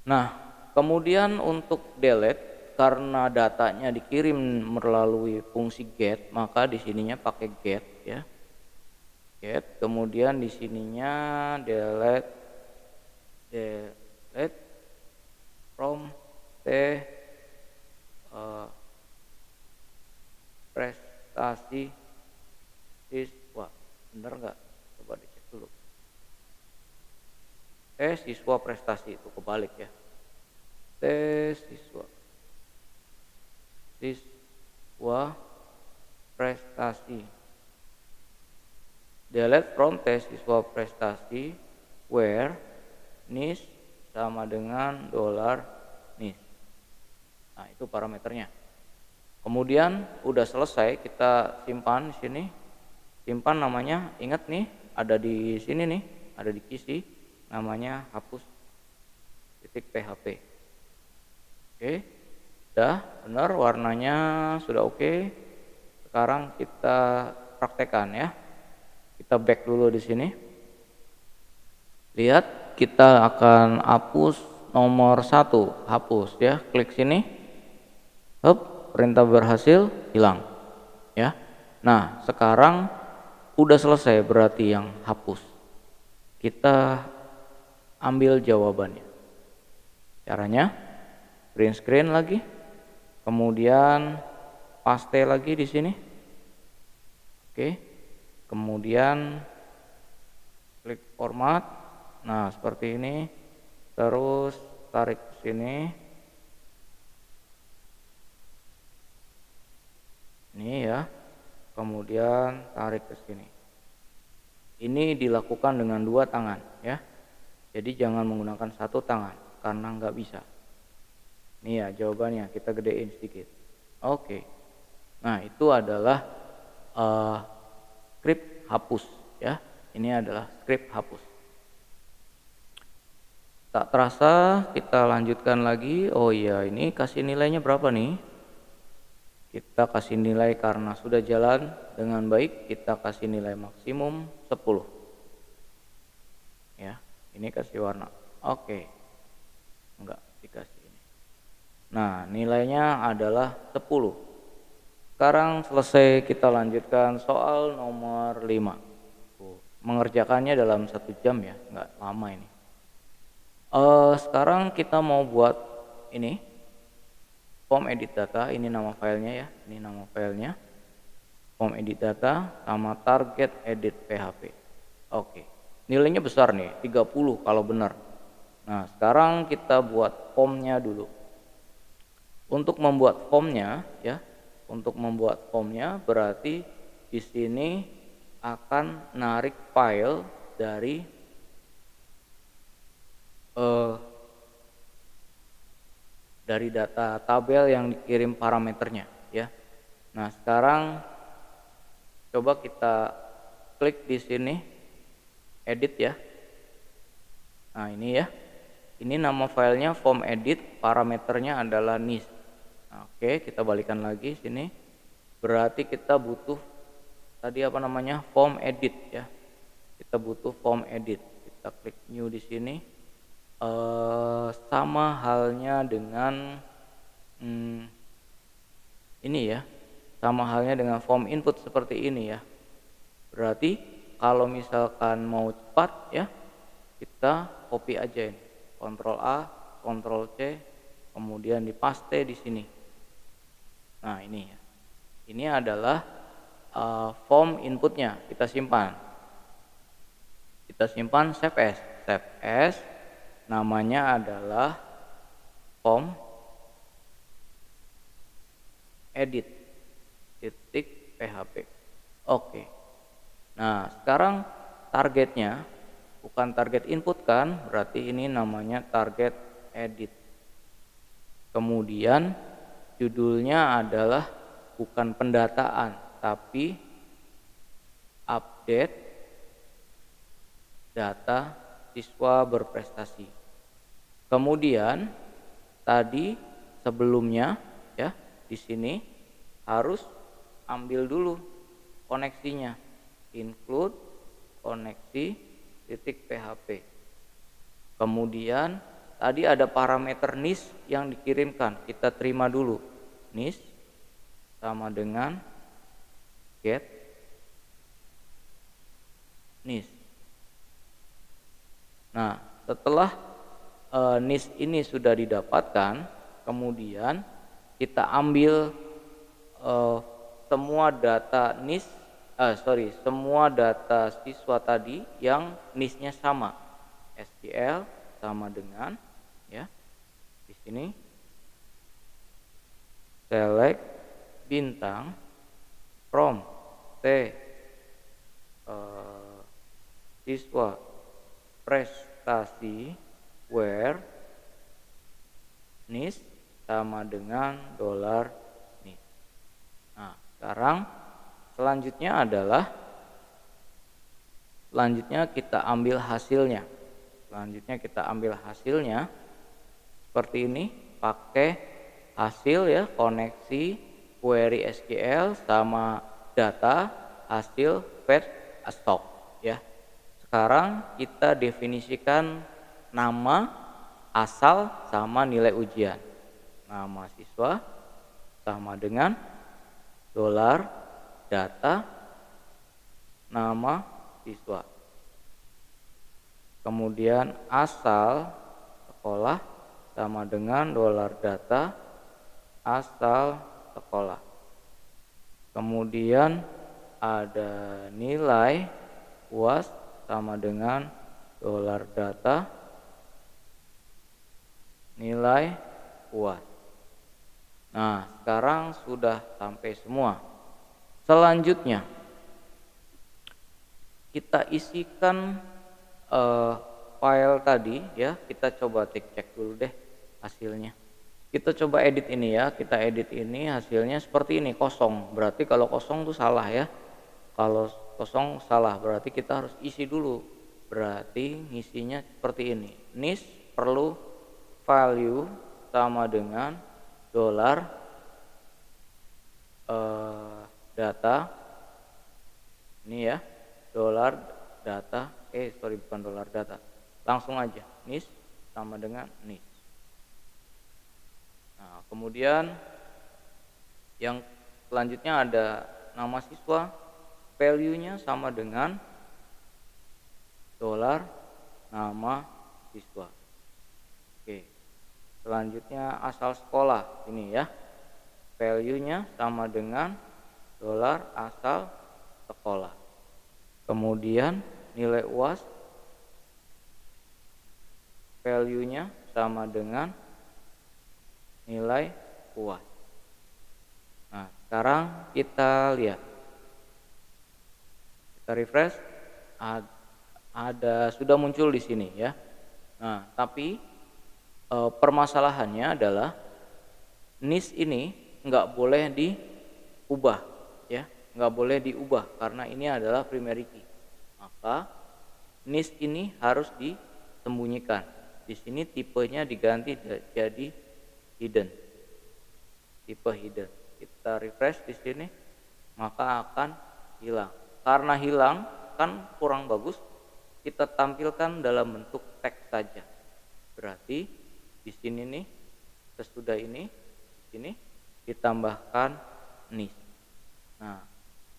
Nah, kemudian untuk delete, karena datanya dikirim melalui fungsi get, maka di sininya pakai get ya. Get, kemudian di sininya delete from prestasi siswa. Bener nggak? Coba dicek dulu. Siswa prestasi, itu kebalik ya. Siswa. siswa prestasi. Delete from test siswa prestasi where NIS sama dengan $NIS. Nah, itu parameternya. Kemudian udah selesai, kita simpan di sini. Simpan namanya, ingat nih, ada di sini nih, ada di kisi, namanya hapus titik php. Oke, udah benar, warnanya sudah oke. Sekarang kita praktekkan ya. Kita back dulu di sini. Lihat, kita akan hapus nomor 1, hapus ya. Klik sini. Hop, perintah berhasil, hilang. Ya. Nah, sekarang udah selesai berarti yang hapus. Kita ambil jawabannya. Caranya print screen lagi. Kemudian paste lagi di sini. Oke. Kemudian klik format. Nah, seperti ini. Terus tarik ke sini. Ini ya. Kemudian tarik ke sini. Ini dilakukan dengan 2 tangan ya. Jadi jangan menggunakan 1 tangan karena nggak bisa. Ini ya jawabannya, kita gedein sedikit. Oke. Nah, itu adalah script hapus ya. Ini adalah script hapus. Tak terasa kita lanjutkan lagi. Oh iya, ini kasih nilainya berapa nih? Kita kasih nilai karena sudah jalan dengan baik, kita kasih nilai maksimum 10. Ya, ini kasih warna. Oke. Enggak dikasih ini. Nah, nilainya adalah 10. Sekarang selesai, kita lanjutkan soal nomor 5. Mengerjakannya dalam 1 jam ya, enggak lama ini. Sekarang kita mau buat ini form edit data. Ini nama filenya ya, ini nama filenya form edit data sama target edit php. Oke, nilainya besar nih, 30 kalau benar. Nah, sekarang kita buat formnya dulu. Untuk membuat formnya ya, untuk membuat formnya berarti di sini akan narik file dari data tabel yang dikirim parameternya ya. Nah, sekarang coba kita klik di sini edit ya. Nah, ini ya. Ini nama filenya form edit, parameternya adalah NIS. Nah, oke, kita balikan lagi sini. Berarti kita butuh tadi apa namanya? Form edit ya. Kita butuh form edit. Kita klik new di sini. Sama halnya dengan ini ya, sama halnya dengan form input seperti ini ya. Berarti kalau misalkan mau cepat ya, kita copy aja ini, Ctrl A, Ctrl C, kemudian dipaste di sini. Nah, ini ya, ini adalah form inputnya. Kita simpan, save as, namanya adalah form edit titik php. Oke. Nah, sekarang targetnya bukan target input kan, berarti ini namanya target edit. Kemudian judulnya adalah bukan pendataan tapi update data siswa berprestasi. Kemudian tadi sebelumnya ya, di sini harus ambil dulu koneksinya, include koneksi titik php. Kemudian tadi ada parameter NIS yang dikirimkan, kita terima dulu. NIS sama dengan get NIS. Nah, setelah NIS ini sudah didapatkan, kemudian kita ambil semua data NIS, semua data siswa tadi yang NIS-nya sama, SQL sama dengan ya di sini select bintang from T siswa prestasi where NIS sama dengan dolar NIS. Nah, sekarang selanjutnya kita ambil hasilnya. Seperti ini, pakai hasil ya, koneksi query SQL sama data hasil fetch stock ya. Sekarang kita definisikan nama, asal sama nilai ujian. Nama siswa sama dengan dolar data nama siswa. Kemudian asal sekolah sama dengan dolar data asal sekolah. Kemudian ada nilai UAS sama dengan dolar data nilai UAS. Nah, sekarang sudah sampai semua. Selanjutnya kita isikan file tadi ya. Kita coba cek dulu deh hasilnya. Kita coba edit ini ya. Kita edit ini, hasilnya seperti ini, kosong. Berarti kalau kosong tuh salah ya. Kalau kosong salah, berarti kita harus isi dulu. Berarti ngisinya seperti ini. NIS perlu value sama dengan dolar data ini ya, dolar data bukan dolar data, langsung aja NIS sama dengan NIS. Nah, kemudian yang selanjutnya ada nama siswa, value-nya sama dengan dolar nama siswa. Oke, selanjutnya asal sekolah ini ya, value-nya sama dengan dolar asal sekolah. Kemudian nilai UAS, value-nya sama dengan nilai UAS. Nah, sekarang kita lihat, kita refresh, ada sudah muncul di sini ya. Nah, tapi permasalahannya adalah NIS ini nggak boleh diubah ya, nggak boleh diubah karena ini adalah primary key. Maka NIS ini harus disembunyikan. Di sini tipenya diganti jadi hidden, tipe hidden. Kita refresh di sini, maka akan hilang. Karena hilang kan kurang bagus, kita tampilkan dalam bentuk teks saja. Berarti di sini nih, sesudah ini ditambahkan NIS. Nah,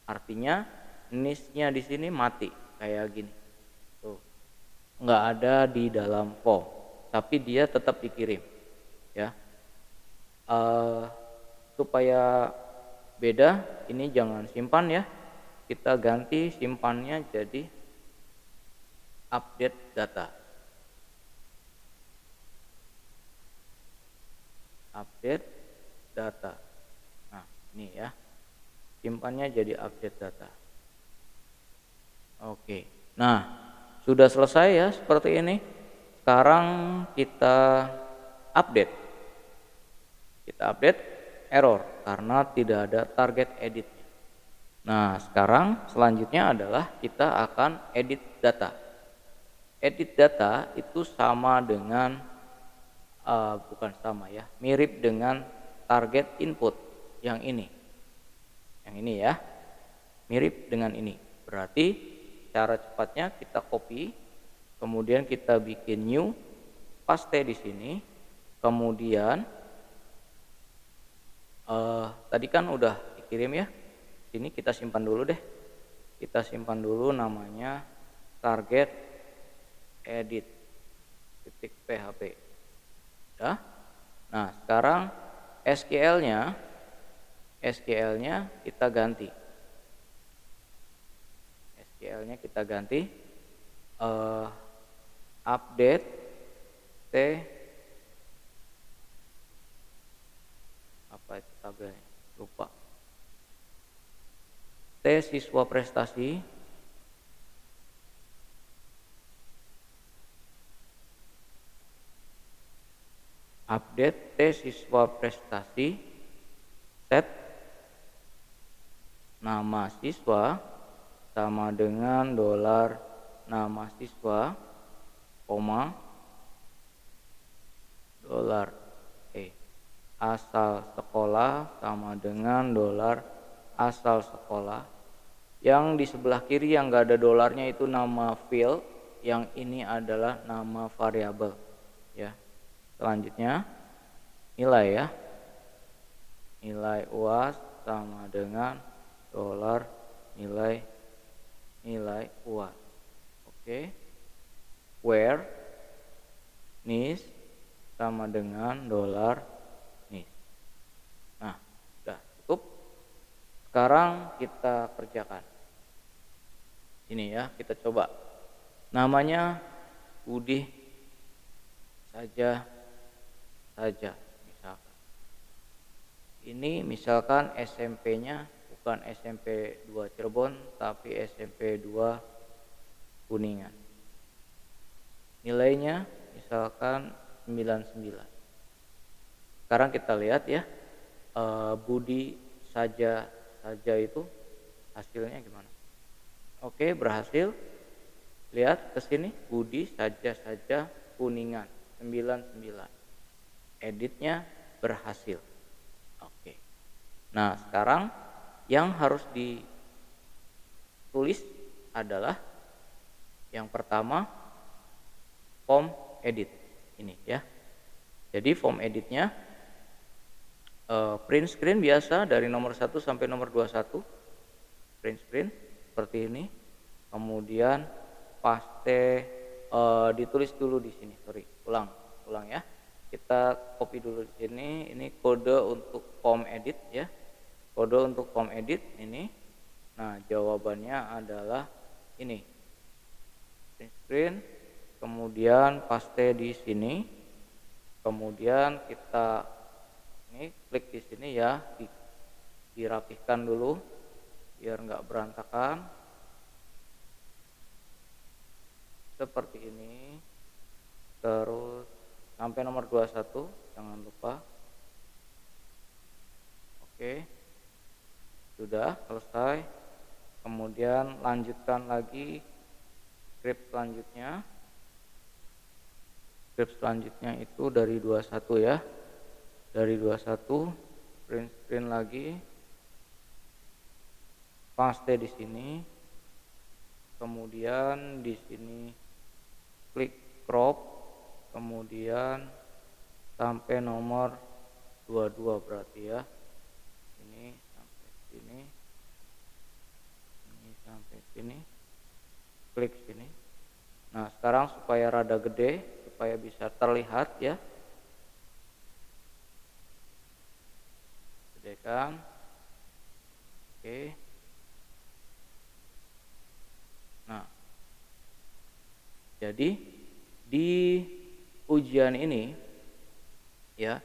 artinya NIS-nya di sini mati kayak gini. Tuh. Nggak ada di dalam form, tapi dia tetap dikirim. Ya. Supaya beda, ini jangan simpan ya. Kita ganti simpannya jadi update data. Update data. Nah, ini ya. Simpannya jadi update data. Oke. Nah, sudah selesai ya seperti ini. Sekarang kita update. Kita update error karena tidak ada target editnya. Nah, sekarang selanjutnya adalah kita akan edit data. Edit data itu sama dengan bukan sama ya, mirip dengan target input yang ini. Yang ini ya. Mirip dengan ini. Berarti cara cepatnya kita copy, kemudian kita bikin new, paste di sini. Kemudian tadi kan udah dikirim ya. Sini kita simpan dulu deh. Kita simpan dulu namanya target edit .php. Ya. Nah, sekarang SQL-nya kita ganti. SQL-nya kita ganti update T apa itu tabelnya? Lupa. T siswa prestasi, update T siswa prestasi, set nama siswa sama dengan dolar nama siswa, koma, dolar asal sekolah sama dengan dolar asal sekolah. Yang di sebelah kiri yang gak ada dolarnya itu nama field, yang ini adalah nama variabel ya. Selanjutnya nilai ya, nilai UAS sama dengan dolar nilai UAS. Oke. Where NIS sama dengan dolar NIS. Nah, sudah cukup. Sekarang kita kerjakan. Ini ya, kita coba. Namanya Budi saja misalkan. Ini misalkan SMP-nya bukan SMP 2 Cirebon tapi SMP 2 Kuningan. Nilainya misalkan 99. Sekarang kita lihat ya, Budi saja itu hasilnya gimana. Oke, berhasil. Lihat ke sini, Budi saja Kuningan 99. Editnya berhasil. Oke. Nah, sekarang yang harus ditulis adalah yang pertama form edit ini ya. Jadi form editnya print screen biasa dari nomor 1 sampai nomor 21. Print screen seperti ini. Kemudian paste ditulis dulu di sini. Sorry, ulang ya. Kita copy dulu di sini. Ini kode untuk form edit ya. Kode untuk form edit ini. Nah, jawabannya adalah ini. Print screen, kemudian paste di sini. Kemudian kita ini klik di sini ya, dirapihkan dulu biar nggak berantakan. Seperti ini. Terus sampai nomor 21 jangan lupa. Oke. Sudah selesai. Kemudian lanjutkan lagi script selanjutnya. Script selanjutnya itu dari 21 ya. Dari 21 print screen lagi. Paste di sini. Kemudian di sini klik crop. Kemudian sampai nomor 22 berarti ya. Ini sampai sini. Ini sampai sini. Klik sini. Nah, sekarang supaya rada gede, supaya bisa terlihat ya. Gedekan. Oke. Nah, jadi di ujian ini ya,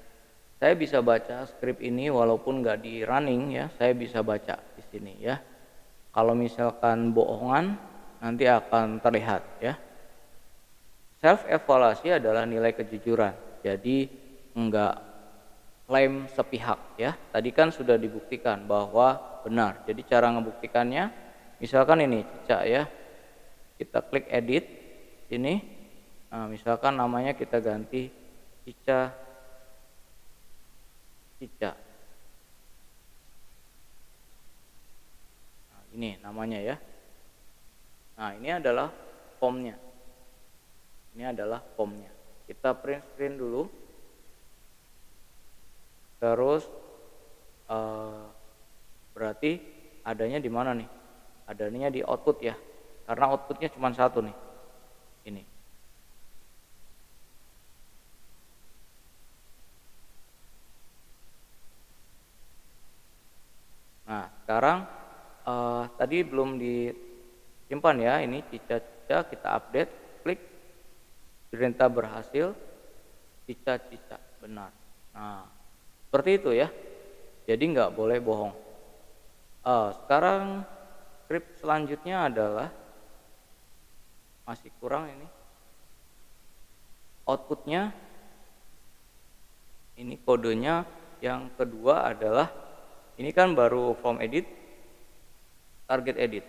saya bisa baca skrip ini walaupun nggak di running ya, saya bisa baca di sini ya. Kalau misalkan bohongan nanti akan terlihat ya. Self evaluasi adalah nilai kejujuran. Jadi enggak klaim sepihak ya. Tadi kan sudah dibuktikan bahwa benar. Jadi cara ngebuktikannya misalkan ini Cica ya. Kita klik edit sini. Nah, misalkan namanya kita ganti Cica. Nah, ini namanya ya. Nah, ini adalah formnya. Ini adalah formnya. Kita print screen dulu. Terus berarti adanya di mana nih? Adanya di output ya. Karena outputnya cuma satu nih. Ini. Nah, sekarang tadi belum disimpan ya. Ini Cica kita update. Klik. Perintah berhasil. Cica benar. Nah, seperti itu ya. Jadi nggak boleh bohong. Sekarang script selanjutnya adalah masih kurang ini. Outputnya ini kodenya yang kedua adalah ini kan baru form edit, target edit.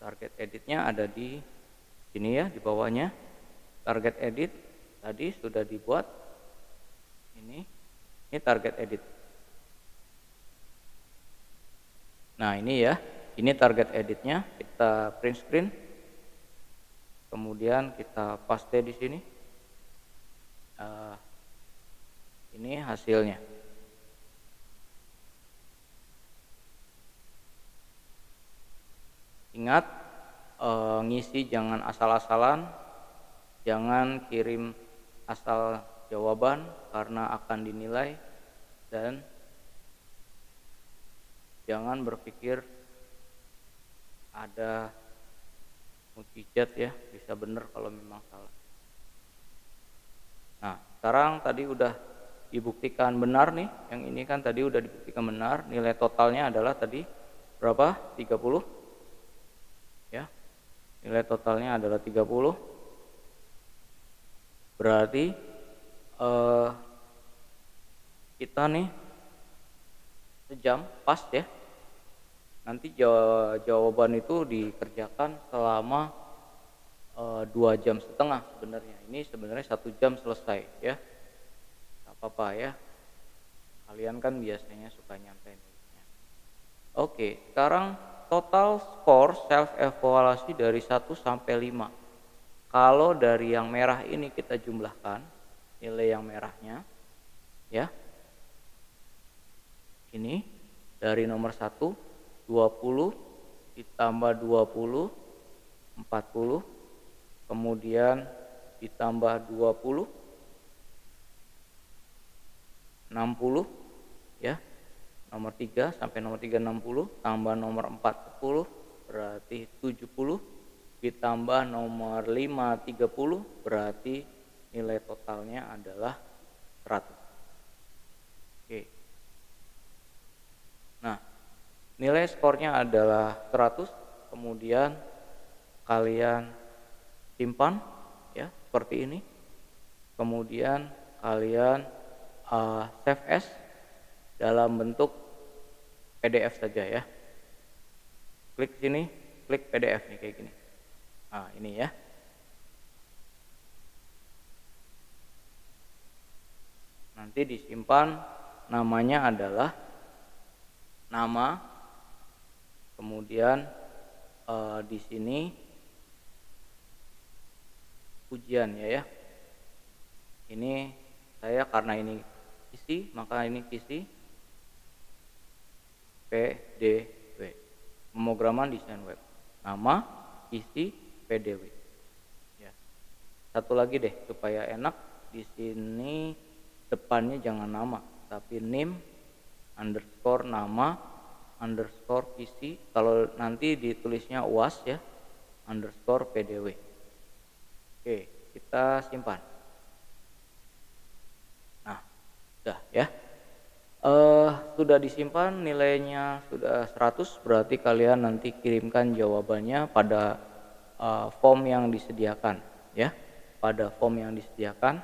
Target editnya ada di sini ya, di bawahnya. Target edit tadi sudah dibuat. Ini target edit. Nah ini ya, ini target editnya. Kita print screen. Kemudian kita paste di sini. Ini hasilnya. Ingat, ngisi jangan asal-asalan, jangan kirim asal jawaban karena akan dinilai, dan jangan berpikir ada mukjizat ya, bisa benar kalau memang salah. Nah, sekarang tadi udah dibuktikan benar nih, yang ini kan tadi udah dibuktikan benar, nilai totalnya adalah tadi berapa? 30 ya. Nilai totalnya adalah 30. Berarti kita nih sejam pas ya. Nanti jawaban itu dikerjakan selama 2 jam setengah sebenarnya. Ini sebenarnya 1 jam selesai ya. Gak apa-apa ya. Kalian kan biasanya suka nyampein. Oke, sekarang total skor self evaluasi dari 1 sampai 5. Kalau dari yang merah ini kita jumlahkan nilai yang merahnya ya. Ini dari nomor 1 20 ditambah 20 40, kemudian ditambah 20 60 ya. Nomor 3 sampai nomor 3 60, tambah nomor 4 10 berarti 70, ditambah nomor 5 30 berarti nilai totalnya adalah 100. Oke. Nah, nilai skornya adalah 100, kemudian kalian simpan ya seperti ini. Kemudian kalian save as dalam bentuk PDF saja ya. Klik sini, klik PDF nih kayak gini. Nah, ini ya. Nanti disimpan, namanya adalah nama, kemudian di sini ujian ya. Ini saya karena ini isi, maka ini isi PDW, pemrograman desain web. Nama, isi, PDW. Ya. Satu lagi deh supaya enak, di sini depannya jangan nama, tapi name underscore nama underscore isi. Kalau nanti ditulisnya UAS ya, underscore PDW. Oke, kita simpan. Nah, sudah ya. Sudah disimpan, nilainya sudah 100, berarti kalian nanti kirimkan jawabannya pada form yang disediakan ya. Pada form yang disediakan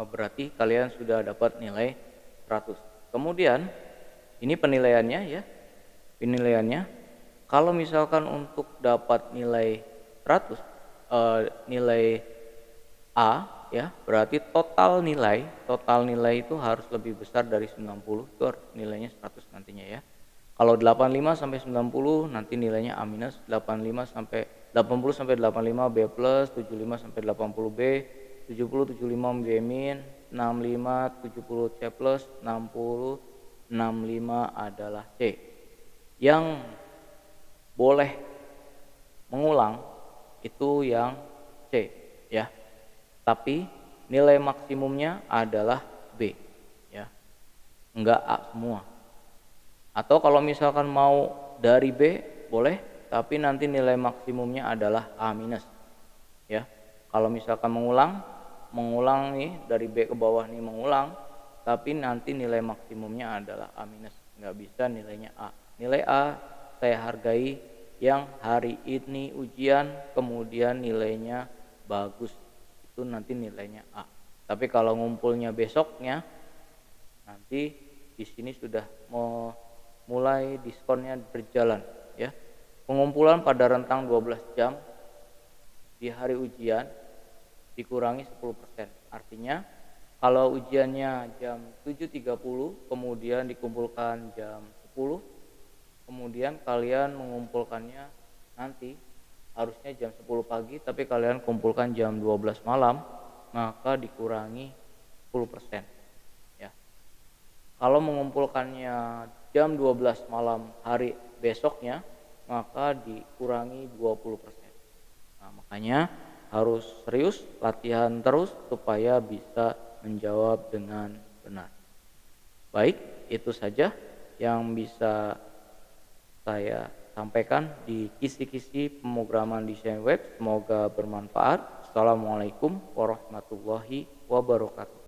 berarti kalian sudah dapat nilai 100. Kemudian ini penilaiannya ya. Penilaiannya kalau misalkan untuk dapat nilai 100 nilai A ya, berarti total nilai itu harus lebih besar dari 90, itu harus nilainya 100 nantinya ya. Kalau 85 sampai 90 nanti nilainya A-, 85 sampai 80 sampai 85 B+, 75 sampai 80 B, 70 75 B-, 65 70 C+, 60 65 adalah C. Yang boleh mengulang itu yang C ya. Tapi nilai maksimumnya adalah B ya. Enggak A semua. Atau kalau misalkan mau dari B boleh, tapi nanti nilai maksimumnya adalah A-, ya. Kalau misalkan mengulang nih dari B ke bawah nih mengulang, tapi nanti nilai maksimumnya adalah A-. nggak bisa nilainya A. Nilai A saya hargai yang hari ini ujian kemudian nilainya bagus, itu nanti nilainya A. Tapi kalau ngumpulnya besoknya, nanti di sini sudah mau mulai diskonnya berjalan ya. Pengumpulan pada rentang 12 jam di hari ujian dikurangi 10%. Artinya kalau ujiannya jam 7.30 kemudian dikumpulkan jam 10, kemudian kalian mengumpulkannya nanti harusnya jam 10 pagi tapi kalian kumpulkan jam 12 malam, maka dikurangi 10% ya. Kalau mengumpulkannya jam 12 malam hari besoknya, maka dikurangi 20%. Nah, makanya harus serius latihan terus supaya bisa menjawab dengan benar. Baik, itu saja yang bisa saya sampaikan di kisi-kisi pemrograman desain web. Semoga bermanfaat. Assalamualaikum warahmatullahi wabarakatuh.